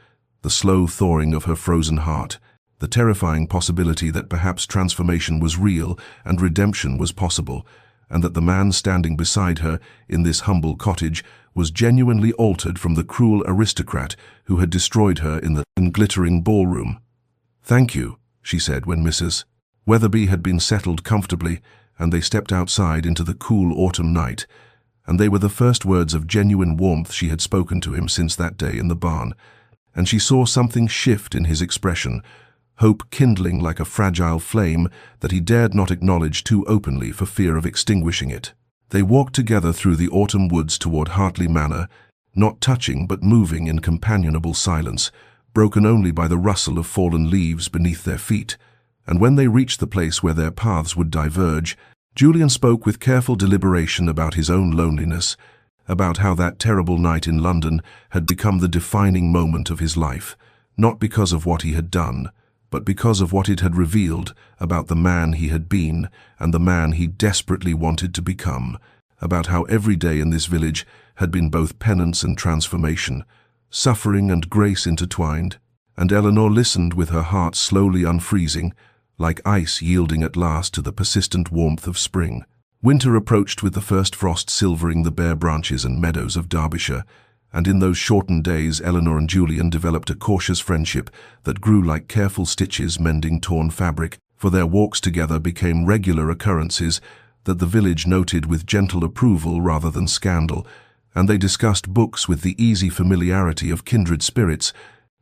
the slow thawing of her frozen heart, the terrifying possibility that perhaps transformation was real and redemption was possible, and that the man standing beside her in this humble cottage was genuinely altered from the cruel aristocrat who had destroyed her in the glittering ballroom. "Thank you," she said when Mrs. Weatherby had been settled comfortably, and they stepped outside into the cool autumn night, and they were the first words of genuine warmth she had spoken to him since that day in the barn, and she saw something shift in his expression, hope kindling like a fragile flame that he dared not acknowledge too openly for fear of extinguishing it. They walked together through the autumn woods toward Hartley Manor, not touching but moving in companionable silence, broken only by the rustle of fallen leaves beneath their feet, and when they reached the place where their paths would diverge, Julian spoke with careful deliberation about his own loneliness, about how that terrible night in London had become the defining moment of his life, not because of what he had done, but because of what it had revealed about the man he had been and the man he desperately wanted to become, about how every day in this village had been both penance and transformation, suffering and grace intertwined, and Eleanor listened with her heart slowly unfreezing, like ice yielding at last to the persistent warmth of spring. Winter approached with the first frost silvering the bare branches and meadows of Derbyshire, and in those shortened days Eleanor and Julian developed a cautious friendship that grew like careful stitches mending torn fabric, for their walks together became regular occurrences that the village noted with gentle approval rather than scandal, and they discussed books with the easy familiarity of kindred spirits,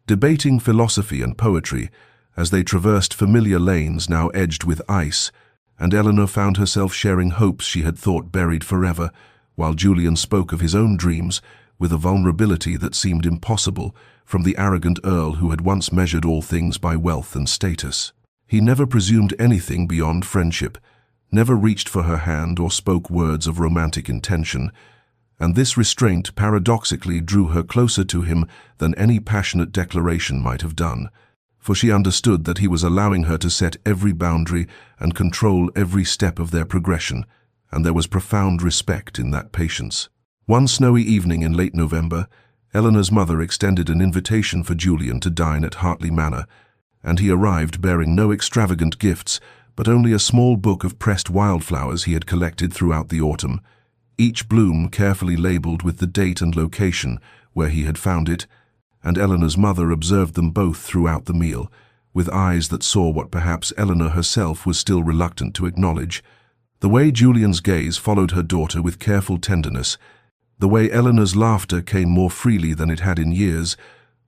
debating philosophy and poetry as they traversed familiar lanes now edged with ice, and Eleanor found herself sharing hopes she had thought buried forever, while Julian spoke of his own dreams with a vulnerability that seemed impossible from the arrogant Earl who had once measured all things by wealth and status. He never presumed anything beyond friendship, never reached for her hand or spoke words of romantic intention, and this restraint paradoxically drew her closer to him than any passionate declaration might have done, for she understood that he was allowing her to set every boundary and control every step of their progression, and there was profound respect in that patience. One snowy evening in late November, Eleanor's mother extended an invitation for Julian to dine at Hartley Manor, and he arrived bearing no extravagant gifts, but only a small book of pressed wildflowers he had collected throughout the autumn, each bloom carefully labelled with the date and location where he had found it, and Eleanor's mother observed them both throughout the meal, with eyes that saw what perhaps Eleanor herself was still reluctant to acknowledge. The way Julian's gaze followed her daughter with careful tenderness, the way Eleanor's laughter came more freely than it had in years,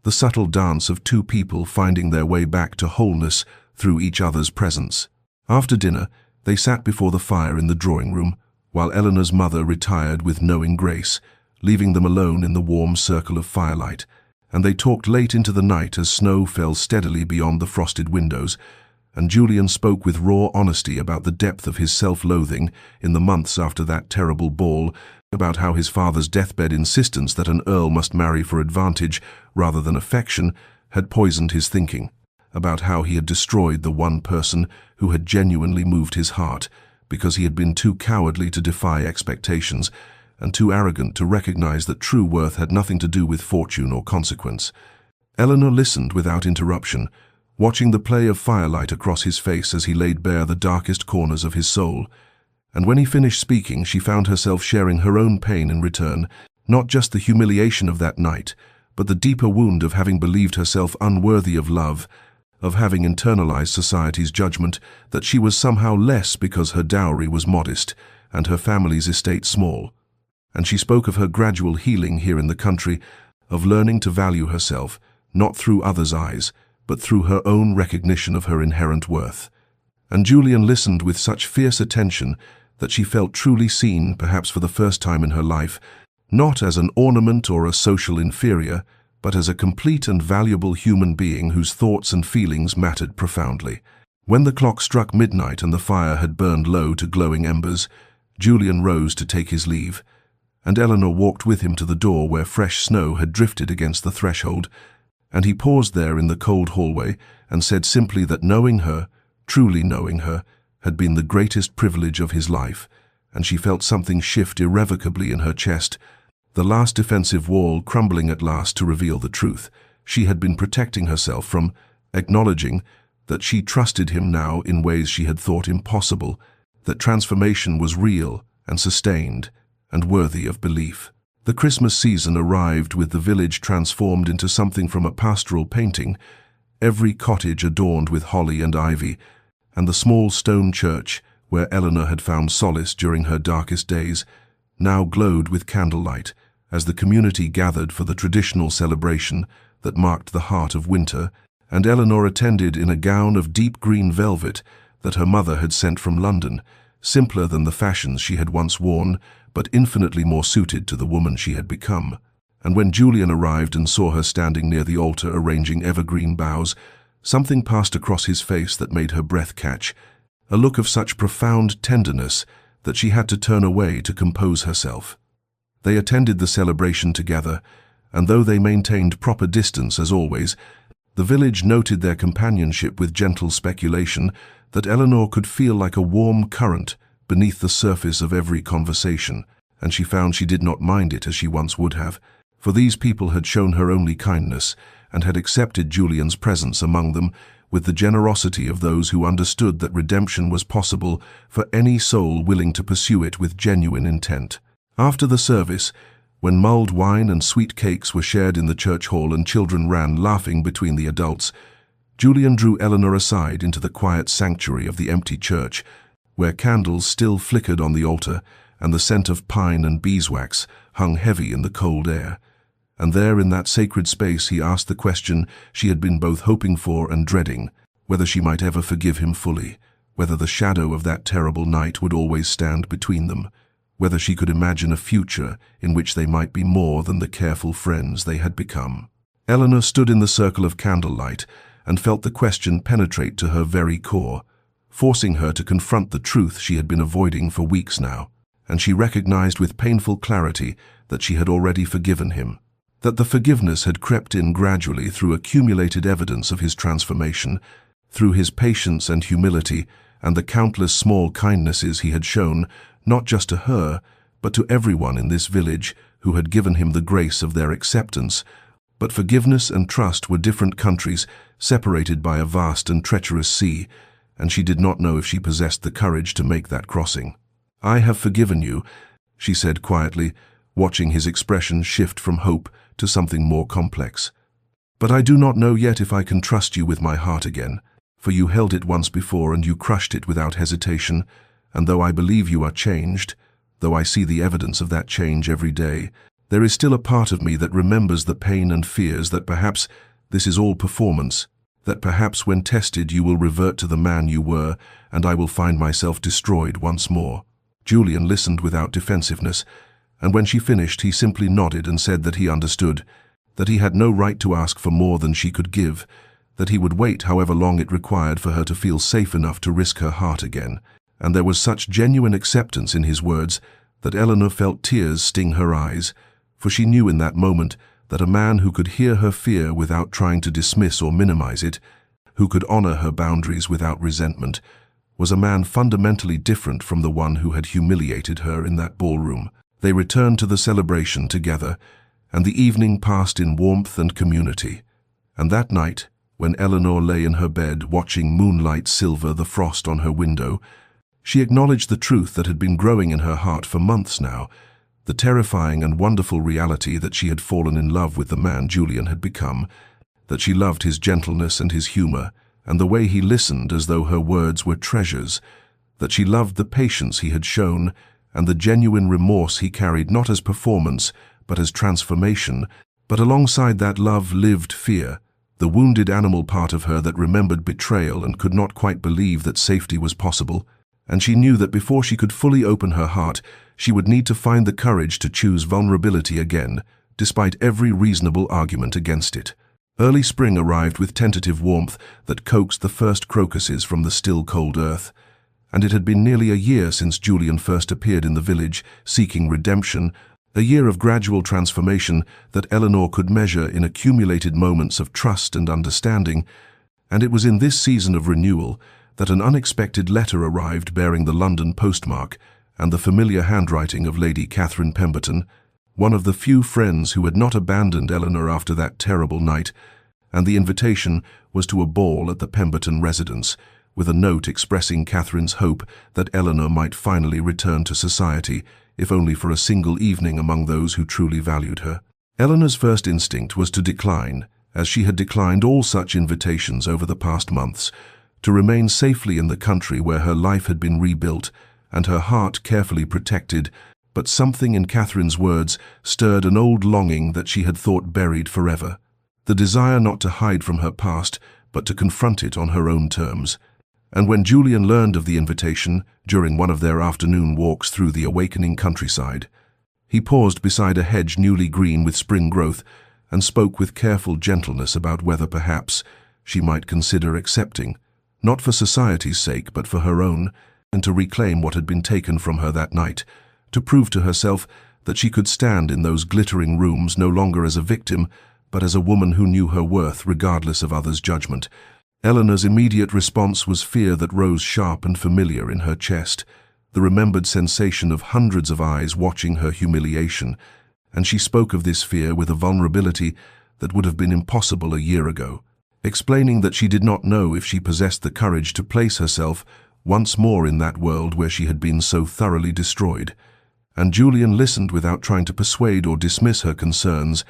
the subtle dance of two people finding their way back to wholeness through each other's presence. After dinner, they sat before the fire in the drawing-room, while Eleanor's mother retired with knowing grace, leaving them alone in the warm circle of firelight, and they talked late into the night as snow fell steadily beyond the frosted windows, and Julian spoke with raw honesty about the depth of his self-loathing in the months after that terrible ball, about how his father's deathbed insistence that an earl must marry for advantage rather than affection had poisoned his thinking, about how he had destroyed the one person who had genuinely moved his heart because he had been too cowardly to defy expectations and too arrogant to recognize that true worth had nothing to do with fortune or consequence. Eleanor listened without interruption, watching the play of firelight across his face as he laid bare the darkest corners of his soul. And when he finished speaking, she found herself sharing her own pain in return, not just the humiliation of that night, but the deeper wound of having believed herself unworthy of love, of having internalized society's judgment that she was somehow less because her dowry was modest and her family's estate small. And she spoke of her gradual healing here in the country, of learning to value herself, not through others' eyes, but through her own recognition of her inherent worth. And Julian listened with such fierce attention that she felt truly seen, perhaps for the first time in her life, not as an ornament or a social inferior, but as a complete and valuable human being whose thoughts and feelings mattered profoundly. When the clock struck midnight and the fire had burned low to glowing embers, Julian rose to take his leave, and Eleanor walked with him to the door where fresh snow had drifted against the threshold, and he paused there in the cold hallway and said simply that knowing her, truly knowing her, had been the greatest privilege of his life, and she felt something shift irrevocably in her chest, the last defensive wall crumbling at last to reveal the truth. She had been protecting herself from acknowledging that she trusted him now in ways she had thought impossible, that transformation was real and sustained and worthy of belief. The Christmas season arrived with the village transformed into something from a pastoral painting, every cottage adorned with holly and ivy, and the small stone church, where Eleanor had found solace during her darkest days, now glowed with candlelight as the community gathered for the traditional celebration that marked the heart of winter, and Eleanor attended in a gown of deep green velvet that her mother had sent from London, simpler than the fashions she had once worn, but infinitely more suited to the woman she had become. And when Julian arrived and saw her standing near the altar arranging evergreen boughs, something passed across his face that made her breath catch, a look of such profound tenderness that she had to turn away to compose herself. They attended the celebration together, and though they maintained proper distance as always, the village noted their companionship with gentle speculation that Eleanor could feel like a warm current beneath the surface of every conversation, and she found she did not mind it as she once would have, for these people had shown her only kindness and had accepted Julian's presence among them with the generosity of those who understood that redemption was possible for any soul willing to pursue it with genuine intent. After the service, when mulled wine and sweet cakes were shared in the church hall and children ran laughing between the adults, Julian drew Eleanor aside into the quiet sanctuary of the empty church, where candles still flickered on the altar and the scent of pine and beeswax hung heavy in the cold air. And there in that sacred space he asked the question she had been both hoping for and dreading, whether she might ever forgive him fully, whether the shadow of that terrible night would always stand between them, whether she could imagine a future in which they might be more than the careful friends they had become. Eleanor stood in the circle of candlelight and felt the question penetrate to her very core, forcing her to confront the truth she had been avoiding for weeks now, and she recognized with painful clarity that she had already forgiven him, that the forgiveness had crept in gradually through accumulated evidence of his transformation, through his patience and humility, and the countless small kindnesses he had shown, not just to her, but to everyone in this village who had given him the grace of their acceptance. But forgiveness and trust were different countries, separated by a vast and treacherous sea, and she did not know if she possessed the courage to make that crossing. "I have forgiven you," she said quietly, watching his expression shift from hope to something more complex. "But I do not know yet if I can trust you with my heart again, for you held it once before and you crushed it without hesitation, and though I believe you are changed, though I see the evidence of that change every day, there is still a part of me that remembers the pain and fears that perhaps this is all performance, that perhaps when tested you will revert to the man you were, and I will find myself destroyed once more." Julian listened without defensiveness, and when she finished he simply nodded and said that he understood, that he had no right to ask for more than she could give, that he would wait however long it required for her to feel safe enough to risk her heart again. And there was such genuine acceptance in his words that Eleanor felt tears sting her eyes, for she knew in that moment that a man who could hear her fear without trying to dismiss or minimize it, who could honor her boundaries without resentment, was a man fundamentally different from the one who had humiliated her in that ballroom. They returned to the celebration together, and the evening passed in warmth and community. And that night, when Eleanor lay in her bed watching moonlight silver the frost on her window, she acknowledged the truth that had been growing in her heart for months now, the terrifying and wonderful reality that she had fallen in love with the man Julian had become, that she loved his gentleness and his humor, and the way he listened as though her words were treasures, that she loved the patience he had shown, and the genuine remorse he carried not as performance, but as transformation. But alongside that love lived fear, the wounded animal part of her that remembered betrayal and could not quite believe that safety was possible. And she knew that before she could fully open her heart, she would need to find the courage to choose vulnerability again, despite every reasonable argument against it. Early spring arrived with tentative warmth that coaxed the first crocuses from the still cold earth, and it had been nearly a year since Julian first appeared in the village, seeking redemption, a year of gradual transformation that Eleanor could measure in accumulated moments of trust and understanding. And it was in this season of renewal that an unexpected letter arrived bearing the London postmark and the familiar handwriting of Lady Catherine Pemberton, one of the few friends who had not abandoned Eleanor after that terrible night, and the invitation was to a ball at the Pemberton residence, with a note expressing Catherine's hope that Eleanor might finally return to society, if only for a single evening among those who truly valued her. Eleanor's first instinct was to decline, as she had declined all such invitations over the past months, to remain safely in the country where her life had been rebuilt and her heart carefully protected, but something in Catherine's words stirred an old longing that she had thought buried forever, the desire not to hide from her past, but to confront it on her own terms. And when Julian learned of the invitation during one of their afternoon walks through the awakening countryside, he paused beside a hedge newly green with spring growth and spoke with careful gentleness about whether perhaps she might consider accepting, not for society's sake but for her own, and to reclaim what had been taken from her that night, to prove to herself that she could stand in those glittering rooms no longer as a victim, but as a woman who knew her worth regardless of others' judgment. Eleanor's immediate response was fear that rose sharp and familiar in her chest, the remembered sensation of hundreds of eyes watching her humiliation, and she spoke of this fear with a vulnerability that would have been impossible a year ago, explaining that she did not know if she possessed the courage to place herself once more in that world where she had been so thoroughly destroyed. And Julian listened without trying to persuade or dismiss her concerns,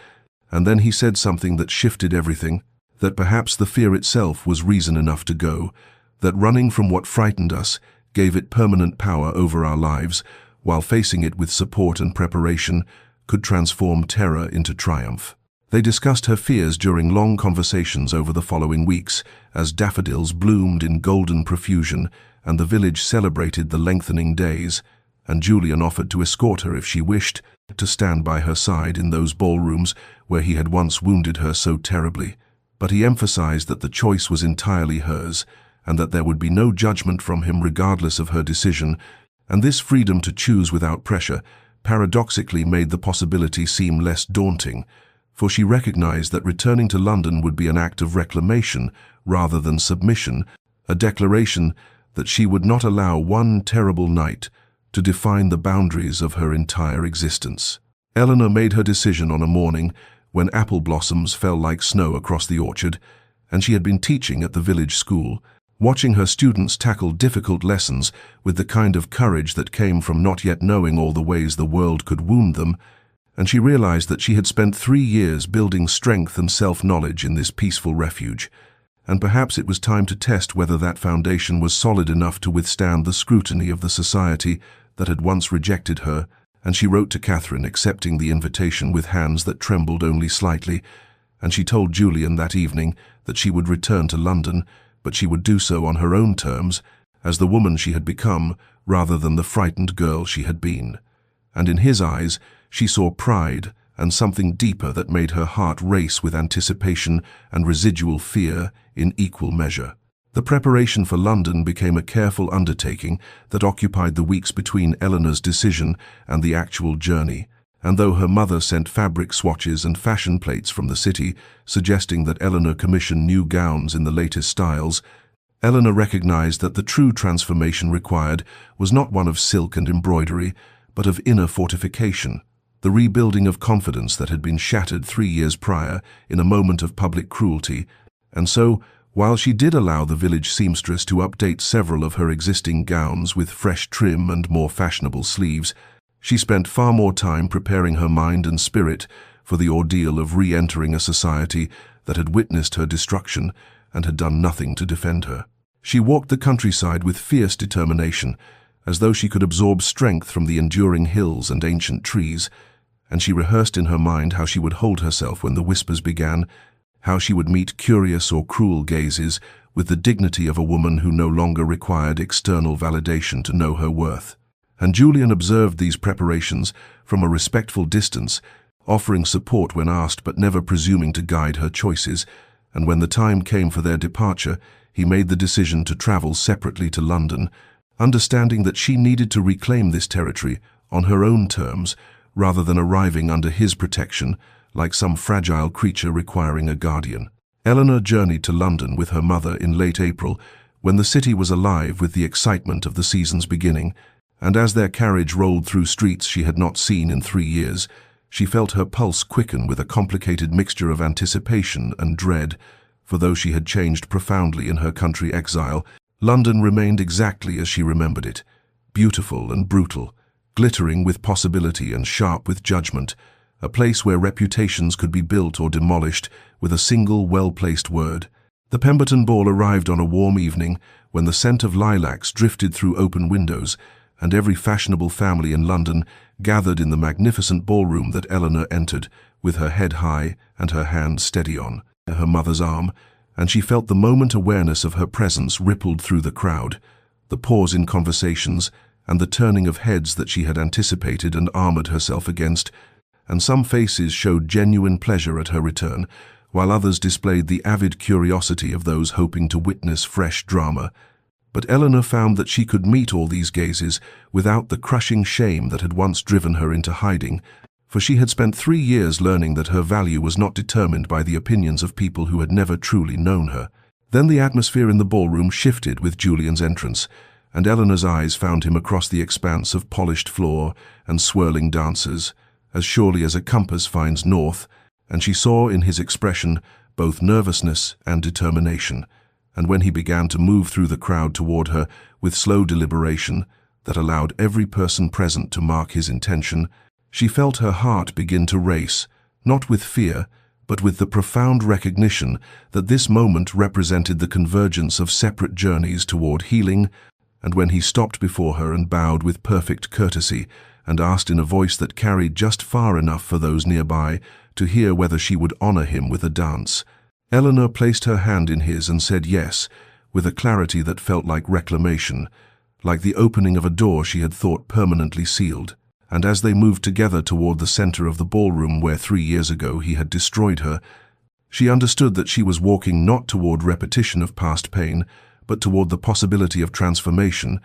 and then he said something that shifted everything, that perhaps the fear itself was reason enough to go, that running from what frightened us gave it permanent power over our lives, while facing it with support and preparation could transform terror into triumph. They discussed her fears during long conversations over the following weeks, as daffodils bloomed in golden profusion and the village celebrated the lengthening days, and Julian offered to escort her if she wished, to stand by her side in those ballrooms where he had once wounded her so terribly. But he emphasized that the choice was entirely hers, and that there would be no judgment from him regardless of her decision, and this freedom to choose without pressure paradoxically made the possibility seem less daunting, for she recognized that returning to London would be an act of reclamation rather than submission, a declaration that she would not allow one terrible night to define the boundaries of her entire existence. Eleanor made her decision on a morning when apple blossoms fell like snow across the orchard, and she had been teaching at the village school, watching her students tackle difficult lessons with the kind of courage that came from not yet knowing all the ways the world could wound them, and she realized that she had spent 3 years building strength and self-knowledge in this peaceful refuge, and perhaps it was time to test whether that foundation was solid enough to withstand the scrutiny of the society that had once rejected her. And she wrote to Catherine, accepting the invitation with hands that trembled only slightly, and she told Julian that evening that she would return to London, but she would do so on her own terms, as the woman she had become, rather than the frightened girl she had been. And in his eyes, she saw pride and something deeper that made her heart race with anticipation and residual fear in equal measure. The preparation for London became a careful undertaking that occupied the weeks between Eleanor's decision and the actual journey, and though her mother sent fabric swatches and fashion plates from the city, suggesting that Eleanor commission new gowns in the latest styles, Eleanor recognized that the true transformation required was not one of silk and embroidery, but of inner fortification, the rebuilding of confidence that had been shattered 3 years prior in a moment of public cruelty. And so, while she did allow the village seamstress to update several of her existing gowns with fresh trim and more fashionable sleeves, she spent far more time preparing her mind and spirit for the ordeal of re-entering a society that had witnessed her destruction and had done nothing to defend her. She walked the countryside with fierce determination, as though she could absorb strength from the enduring hills and ancient trees, and she rehearsed in her mind how she would hold herself when the whispers began, how she would meet curious or cruel gazes with the dignity of a woman who no longer required external validation to know her worth. And Julian observed these preparations from a respectful distance, offering support when asked but never presuming to guide her choices, and when the time came for their departure, he made the decision to travel separately to London, understanding that she needed to reclaim this territory on her own terms rather than arriving under his protection like some fragile creature requiring a guardian. Eleanor journeyed to London with her mother in late April, when the city was alive with the excitement of the season's beginning, and as their carriage rolled through streets she had not seen in 3 years, she felt her pulse quicken with a complicated mixture of anticipation and dread, for though she had changed profoundly in her country exile, London remained exactly as she remembered it, beautiful and brutal, glittering with possibility and sharp with judgment, a place where reputations could be built or demolished with a single well-placed word. The Pemberton Ball arrived on a warm evening when the scent of lilacs drifted through open windows, and every fashionable family in London gathered in the magnificent ballroom that Eleanor entered, with her head high and her hand steady on her mother's arm, and she felt the moment awareness of her presence rippled through the crowd, the pause in conversations, and the turning of heads that she had anticipated and armored herself against, and some faces showed genuine pleasure at her return, while others displayed the avid curiosity of those hoping to witness fresh drama. But Eleanor found that she could meet all these gazes without the crushing shame that had once driven her into hiding, for she had spent 3 years learning that her value was not determined by the opinions of people who had never truly known her. Then the atmosphere in the ballroom shifted with Julian's entrance, and Eleanor's eyes found him across the expanse of polished floor and swirling dancers, as surely as a compass finds north, and she saw in his expression both nervousness and determination, and when he began to move through the crowd toward her with slow deliberation that allowed every person present to mark his intention, she felt her heart begin to race, not with fear, but with the profound recognition that this moment represented the convergence of separate journeys toward healing. And when he stopped before her and bowed with perfect courtesy, and asked in a voice that carried just far enough for those nearby to hear whether she would honor him with a dance, Eleanor placed her hand in his and said yes, with a clarity that felt like reclamation, like the opening of a door she had thought permanently sealed. And as they moved together toward the center of the ballroom where 3 years ago he had destroyed her, she understood that she was walking not toward repetition of past pain, but toward the possibility of transformation,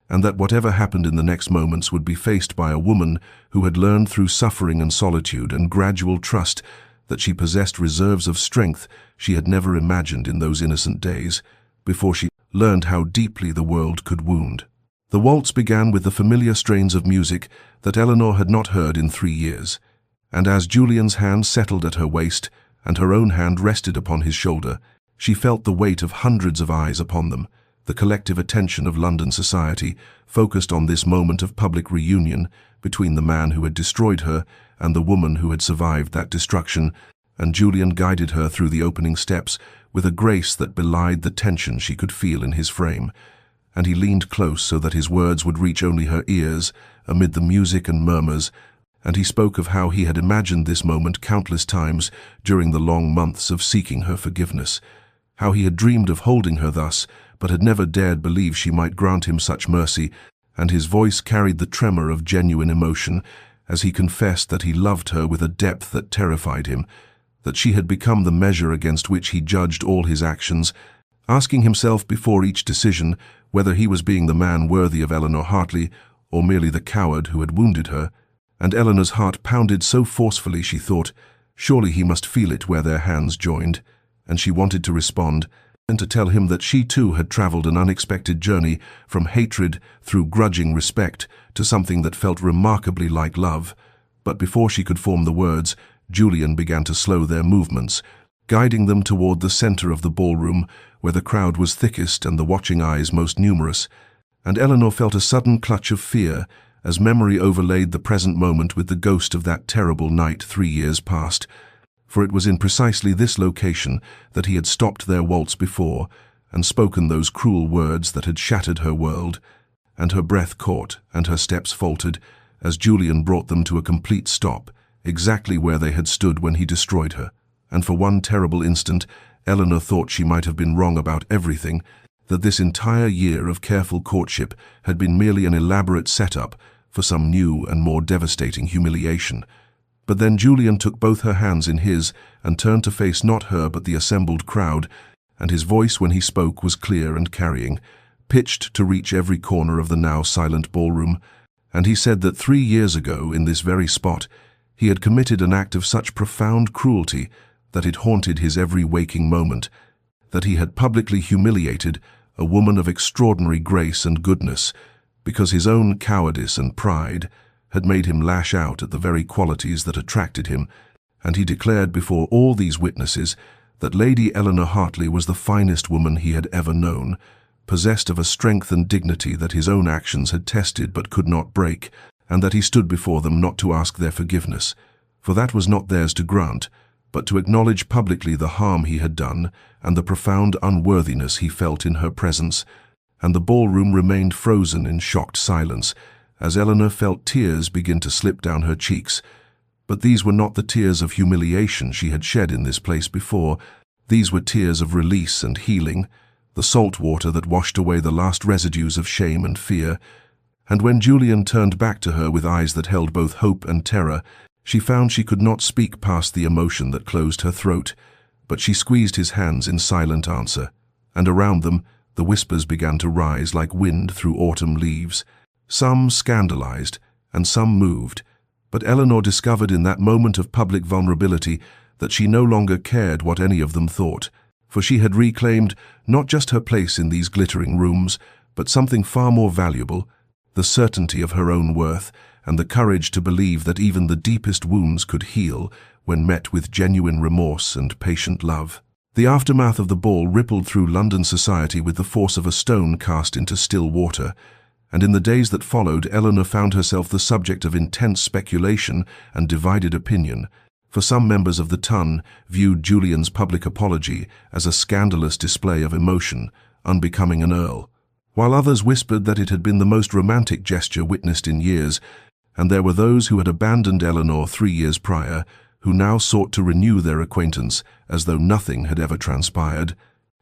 and that whatever happened in the next moments would be faced by a woman who had learned through suffering and solitude and gradual trust that she possessed reserves of strength she had never imagined in those innocent days, before she learned how deeply the world could wound. The waltz began with the familiar strains of music that Eleanor had not heard in 3 years, and as Julian's hand settled at her waist and her own hand rested upon his shoulder, she felt the weight of hundreds of eyes upon them, the collective attention of London society focused on this moment of public reunion between the man who had destroyed her and the woman who had survived that destruction, and Julian guided her through the opening steps with a grace that belied the tension she could feel in his frame, and he leaned close so that his words would reach only her ears amid the music and murmurs, and he spoke of how he had imagined this moment countless times during the long months of seeking her forgiveness, how he had dreamed of holding her thus, but had never dared believe she might grant him such mercy, and his voice carried the tremor of genuine emotion as he confessed that he loved her with a depth that terrified him, that she had become the measure against which he judged all his actions, asking himself before each decision whether he was being the man worthy of Eleanor Hartley or merely the coward who had wounded her. And Eleanor's heart pounded so forcefully she thought, surely he must feel it where their hands joined, and she wanted to respond and to tell him that she too had traveled an unexpected journey from hatred through grudging respect to something that felt remarkably like love. But before she could form the words, Julian began to slow their movements, guiding them toward the center of the ballroom, where the crowd was thickest and the watching eyes most numerous, and Eleanor felt a sudden clutch of fear as memory overlaid the present moment with the ghost of that terrible night 3 years past. For it was in precisely this location that he had stopped their waltz before and spoken those cruel words that had shattered her world, and her breath caught and her steps faltered as Julian brought them to a complete stop, exactly where they had stood when he destroyed her. And for one terrible instant, Eleanor thought she might have been wrong about everything, that this entire year of careful courtship had been merely an elaborate setup for some new and more devastating humiliation. But then Julian took both her hands in his and turned to face not her but the assembled crowd, and his voice when he spoke was clear and carrying, pitched to reach every corner of the now silent ballroom, and he said that 3 years ago, in this very spot, he had committed an act of such profound cruelty that it haunted his every waking moment, that he had publicly humiliated a woman of extraordinary grace and goodness, because his own cowardice and pride had made him lash out at the very qualities that attracted him, and he declared before all these witnesses that Lady Eleanor Hartley was the finest woman he had ever known, possessed of a strength and dignity that his own actions had tested but could not break, and that he stood before them not to ask their forgiveness, for that was not theirs to grant, but to acknowledge publicly the harm he had done and the profound unworthiness he felt in her presence. And the ballroom remained frozen in shocked silence, as Eleanor felt tears begin to slip down her cheeks. But these were not the tears of humiliation she had shed in this place before. These were tears of release and healing, the salt water that washed away the last residues of shame and fear. And when Julian turned back to her with eyes that held both hope and terror, she found she could not speak past the emotion that closed her throat, but she squeezed his hands in silent answer, and around them the whispers began to rise like wind through autumn leaves, some scandalized and some moved. But Eleanor discovered in that moment of public vulnerability that she no longer cared what any of them thought, for she had reclaimed not just her place in these glittering rooms, but something far more valuable, the certainty of her own worth and the courage to believe that even the deepest wounds could heal when met with genuine remorse and patient love. The aftermath of the ball rippled through London society with the force of a stone cast into still water, and in the days that followed, Eleanor found herself the subject of intense speculation and divided opinion. For some members of the ton viewed Julian's public apology as a scandalous display of emotion, unbecoming an earl, while others whispered that it had been the most romantic gesture witnessed in years, and there were those who had abandoned Eleanor 3 years prior, who now sought to renew their acquaintance as though nothing had ever transpired,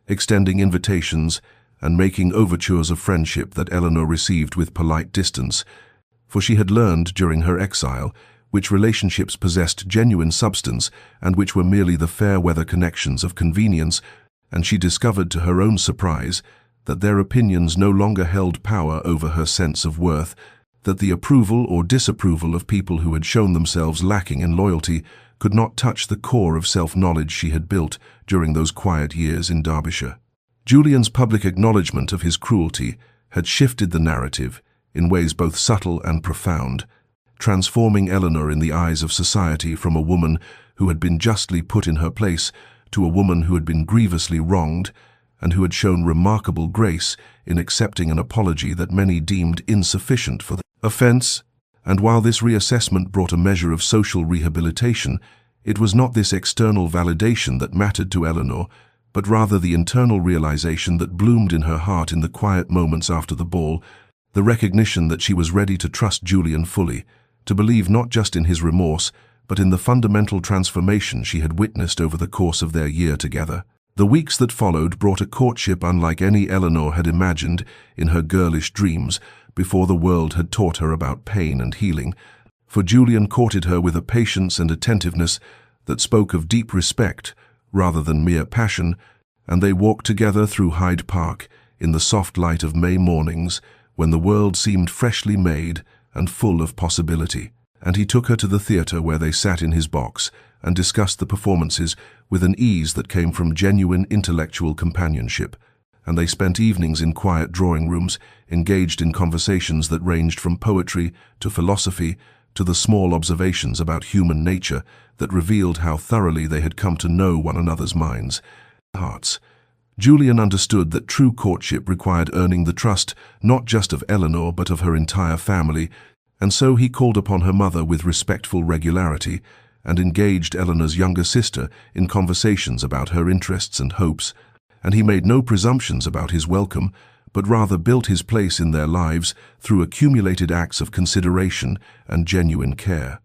extending invitations and making overtures of friendship that Eleanor received with polite distance, for she had learned during her exile which relationships possessed genuine substance and which were merely the fair-weather connections of convenience, and she discovered to her own surprise that their opinions no longer held power over her sense of worth, that the approval or disapproval of people who had shown themselves lacking in loyalty could not touch the core of self-knowledge she had built during those quiet years in Derbyshire. Julian's public acknowledgement of his cruelty had shifted the narrative in ways both subtle and profound, transforming Eleanor in the eyes of society from a woman who had been justly put in her place to a woman who had been grievously wronged and who had shown remarkable grace in accepting an apology that many deemed insufficient for the offense. And while this reassessment brought a measure of social rehabilitation, it was not this external validation that mattered to Eleanor, but rather the internal realization that bloomed in her heart in the quiet moments after the ball, the recognition that she was ready to trust Julian fully, to believe not just in his remorse, but in the fundamental transformation she had witnessed over the course of their year together. The weeks that followed brought a courtship unlike any Eleanor had imagined in her girlish dreams before the world had taught her about pain and healing, for Julian courted her with a patience and attentiveness that spoke of deep respect rather than mere passion, and they walked together through Hyde Park in the soft light of May mornings when the world seemed freshly made and full of possibility. And he took her to the theatre where they sat in his box and discussed the performances with an ease that came from genuine intellectual companionship, and they spent evenings in quiet drawing rooms, engaged in conversations that ranged from poetry to philosophy to the small observations about human nature that revealed how thoroughly they had come to know one another's minds and hearts. Julian understood that true courtship required earning the trust not just of Eleanor but of her entire family, and so he called upon her mother with respectful regularity and engaged Eleanor's younger sister in conversations about her interests and hopes, and he made no presumptions about his welcome, but rather built his place in their lives through accumulated acts of consideration and genuine care.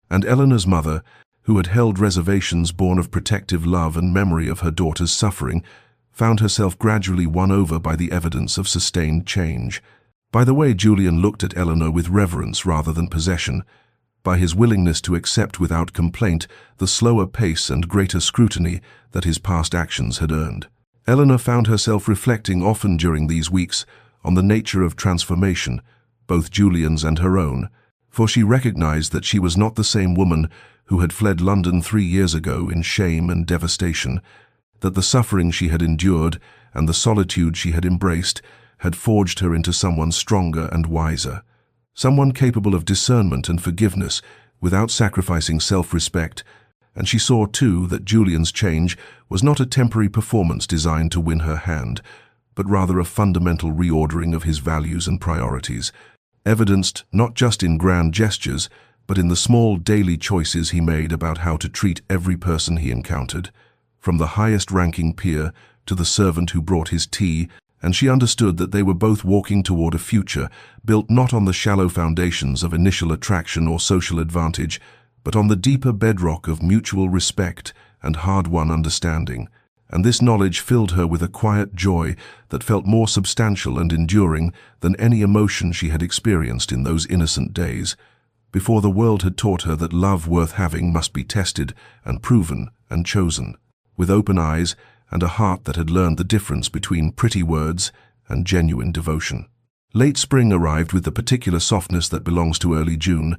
And Eleanor's mother, who had held reservations born of protective love and memory of her daughter's suffering, found herself gradually won over by the evidence of sustained change. By the way Julian looked at Eleanor with reverence rather than possession, by his willingness to accept without complaint the slower pace and greater scrutiny that his past actions had earned. Eleanor found herself reflecting often during these weeks on the nature of transformation, both Julian's and her own, for she recognized that she was not the same woman who had fled London 3 years ago in shame and devastation, that the suffering she had endured and the solitude she had embraced had forged her into someone stronger and wiser, someone capable of discernment and forgiveness without sacrificing self-respect. And she saw, too, that Julian's change was not a temporary performance designed to win her hand, but rather a fundamental reordering of his values and priorities, evidenced not just in grand gestures, but in the small daily choices he made about how to treat every person he encountered, from the highest-ranking peer to the servant who brought his tea. And she understood that they were both walking toward a future built not on the shallow foundations of initial attraction or social advantage, but on the deeper bedrock of mutual respect and hard-won understanding. And this knowledge filled her with a quiet joy that felt more substantial and enduring than any emotion she had experienced in those innocent days, before the world had taught her that love worth having must be tested and proven and chosen, with open eyes and a heart that had learned the difference between pretty words and genuine devotion. Late spring arrived with the particular softness that belongs to early June,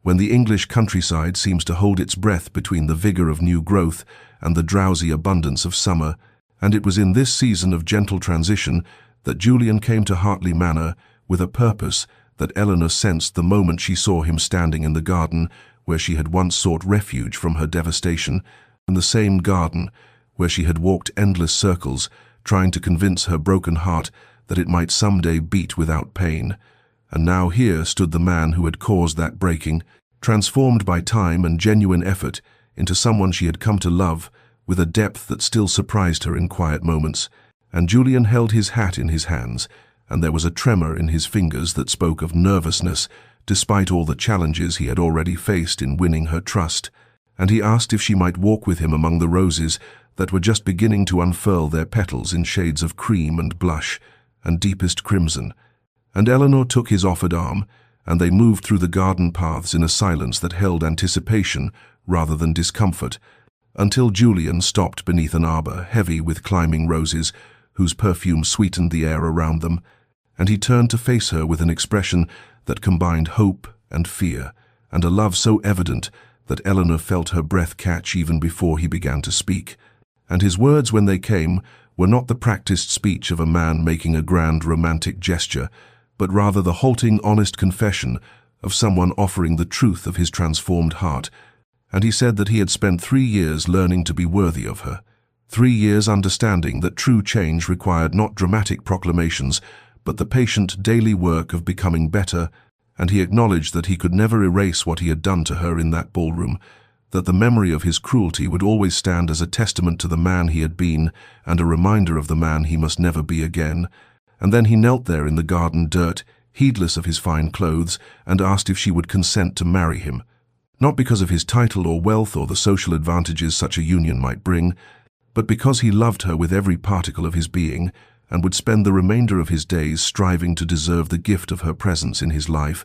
when the English countryside seems to hold its breath between the vigor of new growth and the drowsy abundance of summer, and it was in this season of gentle transition that Julian came to Hartley Manor with a purpose that Eleanor sensed the moment she saw him standing in the garden where she had once sought refuge from her devastation, in the same garden where she had walked endless circles, trying to convince her broken heart that it might someday beat without pain. And now here stood the man who had caused that breaking, transformed by time and genuine effort into someone she had come to love with a depth that still surprised her in quiet moments. And Julian held his hat in his hands, and there was a tremor in his fingers that spoke of nervousness, despite all the challenges he had already faced in winning her trust. And he asked if she might walk with him among the roses that were just beginning to unfurl their petals in shades of cream and blush and deepest crimson. And Eleanor took his offered arm, and they moved through the garden paths in a silence that held anticipation rather than discomfort, until Julian stopped beneath an arbor heavy with climbing roses, whose perfume sweetened the air around them, and he turned to face her with an expression that combined hope and fear, and a love so evident that Eleanor felt her breath catch even before he began to speak. And his words, when they came, were not the practiced speech of a man making a grand romantic gesture, but rather the halting, honest confession of someone offering the truth of his transformed heart. And he said that he had spent 3 years learning to be worthy of her. 3 years understanding that true change required not dramatic proclamations, but the patient daily work of becoming better, and he acknowledged that he could never erase what he had done to her in that ballroom, that the memory of his cruelty would always stand as a testament to the man he had been and a reminder of the man he must never be again. And then he knelt there in the garden dirt, heedless of his fine clothes, and asked if she would consent to marry him. Not because of his title or wealth or the social advantages such a union might bring, but because he loved her with every particle of his being, and would spend the remainder of his days striving to deserve the gift of her presence in his life.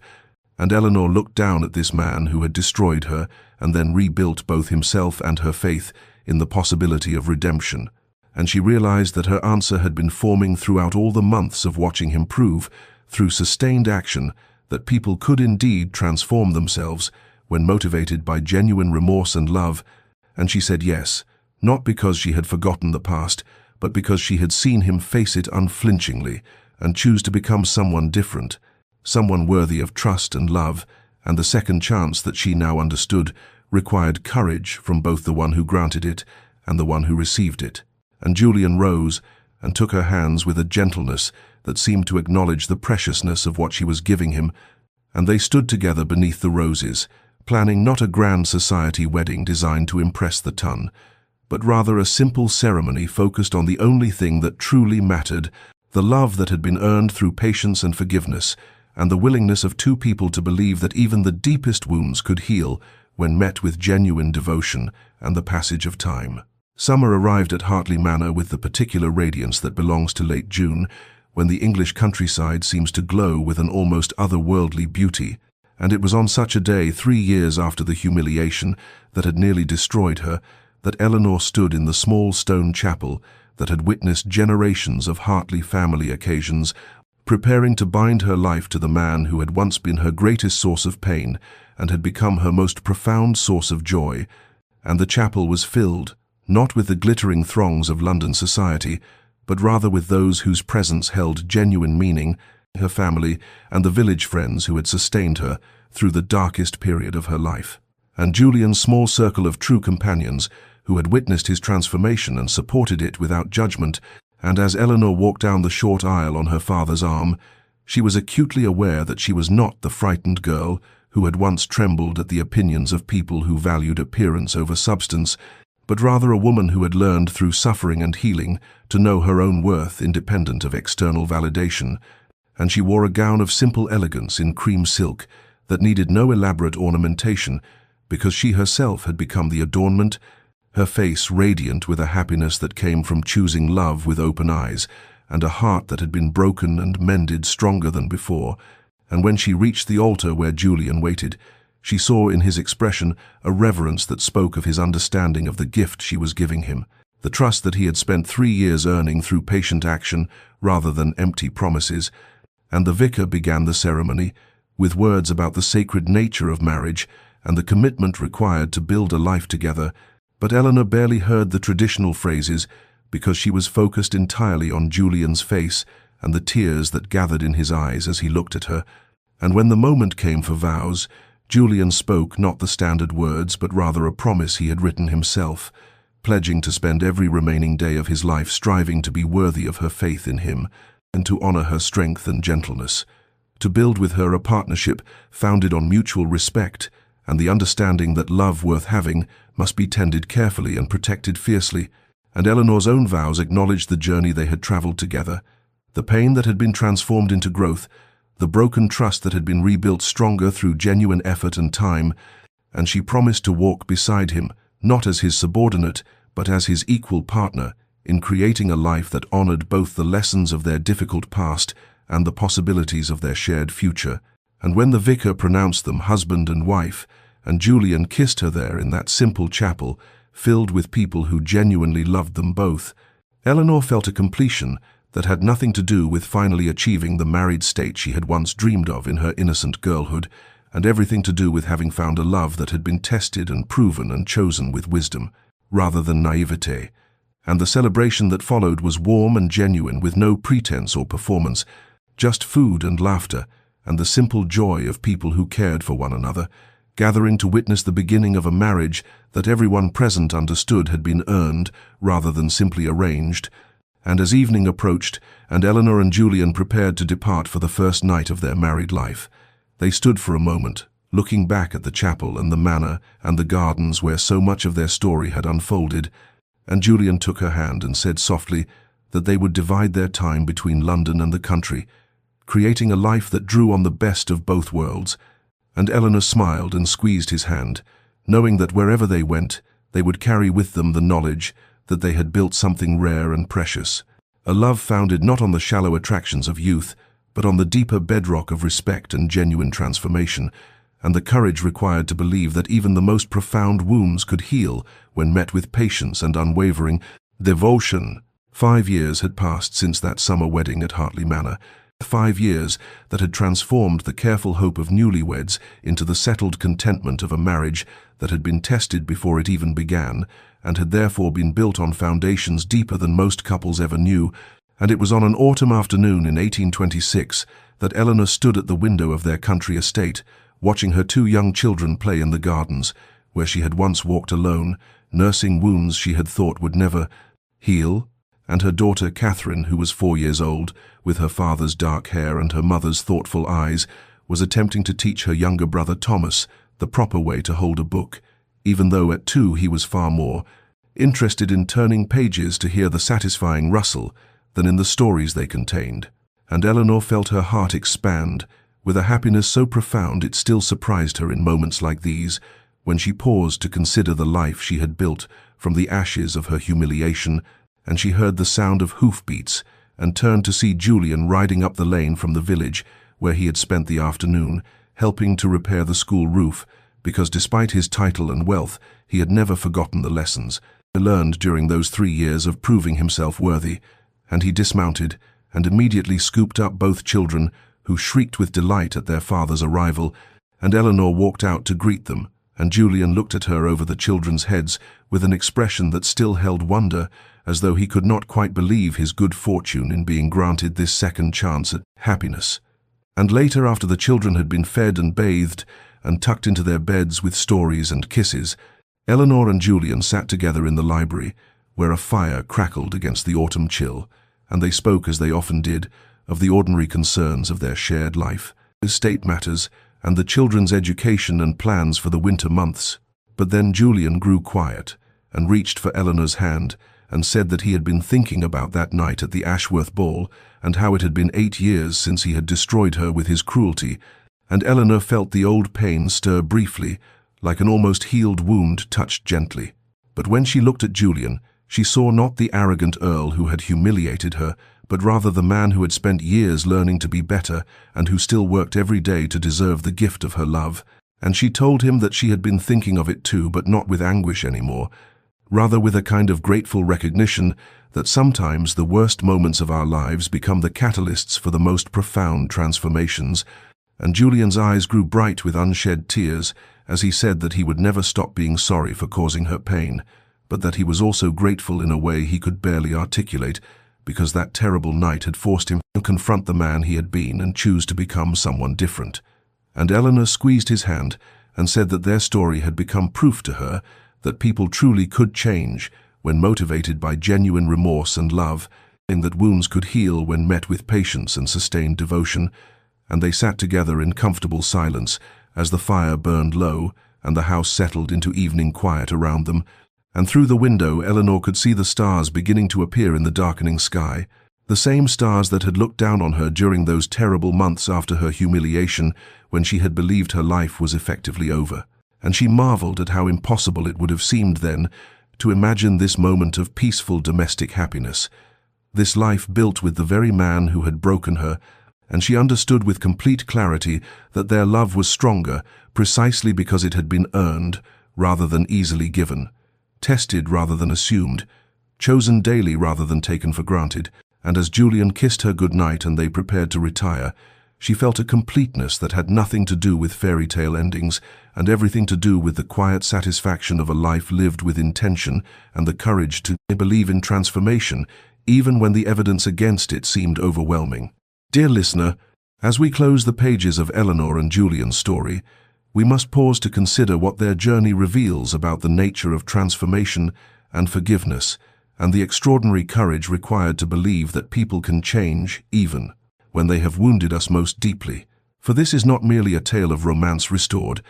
And Eleanor looked down at this man who had destroyed her and then rebuilt both himself and her faith in the possibility of redemption. And she realized that her answer had been forming throughout all the months of watching him prove, through sustained action, that people could indeed transform themselves when motivated by genuine remorse and love. And she said yes, not because she had forgotten the past, but because she had seen him face it unflinchingly and choose to become someone different, someone worthy of trust and love. And the second chance that she now understood required courage from both the one who granted it and the one who received it. And Julian rose and took her hands with a gentleness that seemed to acknowledge the preciousness of what she was giving him, and they stood together beneath the roses, planning not a grand society wedding designed to impress the ton, but rather a simple ceremony focused on the only thing that truly mattered, the love that had been earned through patience and forgiveness, and the willingness of two people to believe that even the deepest wounds could heal when met with genuine devotion and the passage of time. Summer arrived at Hartley Manor with the particular radiance that belongs to late June, when the English countryside seems to glow with an almost otherworldly beauty, and it was on such a day 3 years after the humiliation that had nearly destroyed her that Eleanor stood in the small stone chapel that had witnessed generations of Hartley family occasions, preparing to bind her life to the man who had once been her greatest source of pain and had become her most profound source of joy. And the chapel was filled, not with the glittering throngs of London society, but rather with those whose presence held genuine meaning, her family and the village friends who had sustained her through the darkest period of her life. And Julian's small circle of true companions who had witnessed his transformation and supported it without judgment. And as Eleanor walked down the short aisle on her father's arm, she was acutely aware that she was not the frightened girl who had once trembled at the opinions of people who valued appearance over substance, but rather a woman who had learned through suffering and healing to know her own worth independent of external validation. And she wore a gown of simple elegance in cream silk that needed no elaborate ornamentation because she herself had become the adornment, her face radiant with a happiness that came from choosing love with open eyes and a heart that had been broken and mended stronger than before. And when she reached the altar where Julian waited, she saw in his expression a reverence that spoke of his understanding of the gift she was giving him, the trust that he had spent 3 years earning through patient action rather than empty promises. And the vicar began the ceremony with words about the sacred nature of marriage and the commitment required to build a life together. But Eleanor barely heard the traditional phrases because she was focused entirely on Julian's face and the tears that gathered in his eyes as he looked at her. And when the moment came for vows, Julian spoke not the standard words but rather a promise he had written himself, pledging to spend every remaining day of his life striving to be worthy of her faith in him and to honor her strength and gentleness, to build with her a partnership founded on mutual respect and the understanding that love worth having must be tended carefully and protected fiercely. And Eleanor's own vows acknowledged the journey they had traveled together, the pain that had been transformed into growth, the broken trust that had been rebuilt stronger through genuine effort and time, and she promised to walk beside him, not as his subordinate, but as his equal partner, in creating a life that honored both the lessons of their difficult past and the possibilities of their shared future. And when the vicar pronounced them husband and wife, and Julian kissed her there in that simple chapel, filled with people who genuinely loved them both, Eleanor felt a completion that had nothing to do with finally achieving the married state she had once dreamed of in her innocent girlhood, and everything to do with having found a love that had been tested and proven and chosen with wisdom, rather than naivete. And the celebration that followed was warm and genuine, with no pretense or performance, just food and laughter, and the simple joy of people who cared for one another, gathering to witness the beginning of a marriage that everyone present understood had been earned rather than simply arranged. And as evening approached, and Eleanor and Julian prepared to depart for the first night of their married life, they stood for a moment, looking back at the chapel and the manor and the gardens where so much of their story had unfolded, and Julian took her hand and said softly that they would divide their time between London and the country, creating a life that drew on the best of both worlds. And Eleanor smiled and squeezed his hand, knowing that wherever they went, they would carry with them the knowledge that they had built something rare and precious, a love founded not on the shallow attractions of youth, but on the deeper bedrock of respect and genuine transformation, and the courage required to believe that even the most profound wounds could heal when met with patience and unwavering devotion. 5 years had passed since that summer wedding at Hartley Manor, 5 years that had transformed the careful hope of newlyweds into the settled contentment of a marriage that had been tested before it even began, and had therefore been built on foundations deeper than most couples ever knew. And it was on an autumn afternoon in 1826 that Eleanor stood at the window of their country estate, watching her 2 young children play in the gardens, where she had once walked alone, nursing wounds she had thought would never heal, and her daughter Catherine, who was 4 years old, with her father's dark hair and her mother's thoughtful eyes, was attempting to teach her younger brother Thomas the proper way to hold a book, even though at 2 he was far more interested in turning pages to hear the satisfying rustle than in the stories they contained. And Eleanor felt her heart expand, with a happiness so profound it still surprised her in moments like these, when she paused to consider the life she had built from the ashes of her humiliation, and she heard the sound of hoofbeats, and turned to see Julian riding up the lane from the village where he had spent the afternoon, helping to repair the school roof, because despite his title and wealth, he had never forgotten the lessons he learned during those 3 years of proving himself worthy. And he dismounted and immediately scooped up both children, who shrieked with delight at their father's arrival, and Eleanor walked out to greet them, and Julian looked at her over the children's heads with an expression that still held wonder, as though he could not quite believe his good fortune in being granted this second chance at happiness. And later, after the children had been fed and bathed and tucked into their beds with stories and kisses, Eleanor and Julian sat together in the library, where a fire crackled against the autumn chill, and they spoke, as they often did, of the ordinary concerns of their shared life, estate matters, and the children's education and plans for the winter months. But then Julian grew quiet and reached for Eleanor's hand and said that he had been thinking about that night at the Ashworth ball and how it had been 8 years since he had destroyed her with his cruelty, and Eleanor felt the old pain stir briefly, like an almost healed wound touched gently. But when she looked at Julian, she saw not the arrogant Earl who had humiliated her, but rather the man who had spent years learning to be better and who still worked every day to deserve the gift of her love. And she told him that she had been thinking of it too, but not with anguish anymore, rather with a kind of grateful recognition that sometimes the worst moments of our lives become the catalysts for the most profound transformations. And Julian's eyes grew bright with unshed tears as he said that he would never stop being sorry for causing her pain, but that he was also grateful in a way he could barely articulate, because that terrible night had forced him to confront the man he had been and choose to become someone different. And Eleanor squeezed his hand and said that their story had become proof to her that people truly could change when motivated by genuine remorse and love, and that wounds could heal when met with patience and sustained devotion. And they sat together in comfortable silence as the fire burned low and the house settled into evening quiet around them, and through the window Eleanor could see the stars beginning to appear in the darkening sky, the same stars that had looked down on her during those terrible months after her humiliation, when she had believed her life was effectively over. And she marveled at how impossible it would have seemed then to imagine this moment of peaceful domestic happiness, this life built with the very man who had broken her, and she understood with complete clarity that their love was stronger precisely because it had been earned rather than easily given, tested rather than assumed, chosen daily rather than taken for granted. And as Julian kissed her good night and they prepared to retire, She felt a completeness that had nothing to do with fairy tale endings and everything to do with the quiet satisfaction of a life lived with intention and the courage to believe in transformation, even when the evidence against it seemed overwhelming. Dear listener, as we close the pages of Eleanor and Julian's story, we must pause to consider what their journey reveals about the nature of transformation and forgiveness, and the extraordinary courage required to believe that people can change even when they have wounded us most deeply. For this is not merely a tale of romance restored,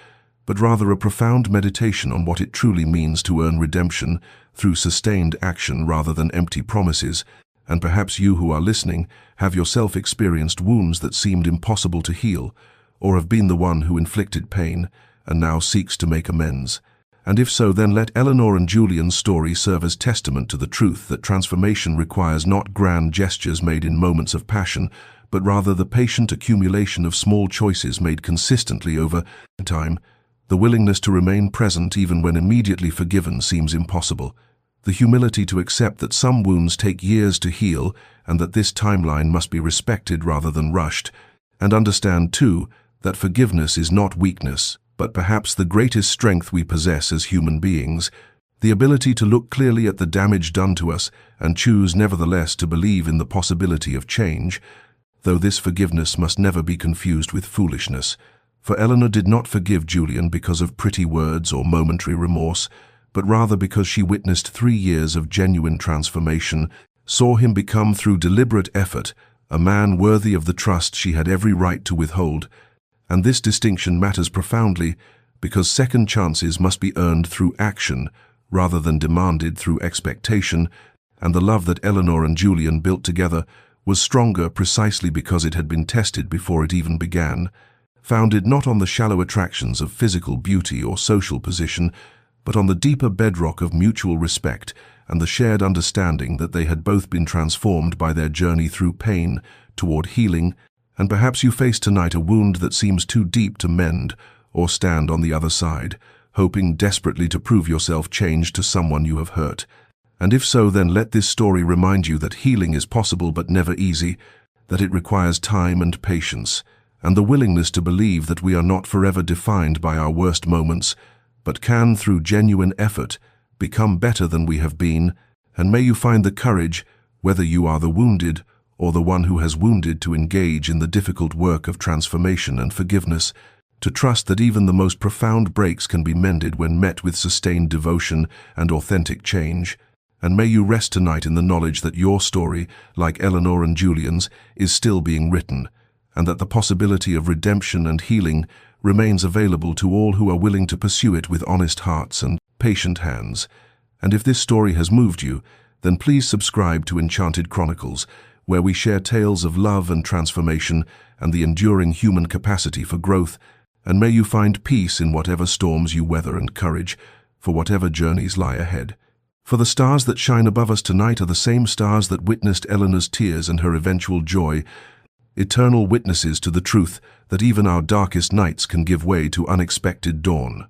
but rather a profound meditation on what it truly means to earn redemption through sustained action rather than empty promises. And perhaps you who are listening have yourself experienced wounds that seemed impossible to heal, or have been the one who inflicted pain and now seeks to make amends. And if so, then let Eleanor and Julian's story serve as testament to the truth that transformation requires not grand gestures made in moments of passion, but rather the patient accumulation of small choices made consistently over time, the willingness to remain present even when immediately forgiven seems impossible, the humility to accept that some wounds take years to heal and that this timeline must be respected rather than rushed, and understand, too, that forgiveness is not weakness, but perhaps the greatest strength we possess as human beings, the ability to look clearly at the damage done to us and choose nevertheless to believe in the possibility of change, though this forgiveness must never be confused with foolishness. For Eleanor did not forgive Julian because of pretty words or momentary remorse, but rather because she witnessed 3 years of genuine transformation, saw him become through deliberate effort a man worthy of the trust she had every right to withhold. And this distinction matters profoundly because second chances must be earned through action rather than demanded through expectation, and the love that Eleanor and Julian built together was stronger precisely because it had been tested before it even began, founded not on the shallow attractions of physical beauty or social position, but on the deeper bedrock of mutual respect and the shared understanding that they had both been transformed by their journey through pain toward healing. And perhaps you face tonight a wound that seems too deep to mend or stand on the other side, hoping desperately to prove yourself changed to someone you have hurt. And if so, then let this story remind you that healing is possible but never easy, that it requires time and patience, and the willingness to believe that we are not forever defined by our worst moments, but can, through genuine effort, become better than we have been. And may you find the courage, whether you are the wounded or the one who has wounded, to engage in the difficult work of transformation and forgiveness, to trust that even the most profound breaks can be mended when met with sustained devotion and authentic change. And may you rest tonight in the knowledge that your story, like Eleanor and Julian's, is still being written, and that the possibility of redemption and healing remains available to all who are willing to pursue it with honest hearts and patient hands. And if this story has moved you, then please subscribe to Enchanted Chronicles, where we share tales of love and transformation and the enduring human capacity for growth. And may you find peace in whatever storms you weather and courage for whatever journeys lie ahead. For the stars that shine above us tonight are the same stars that witnessed Eleanor's tears and her eventual joy, eternal witnesses to the truth that even our darkest nights can give way to unexpected dawn.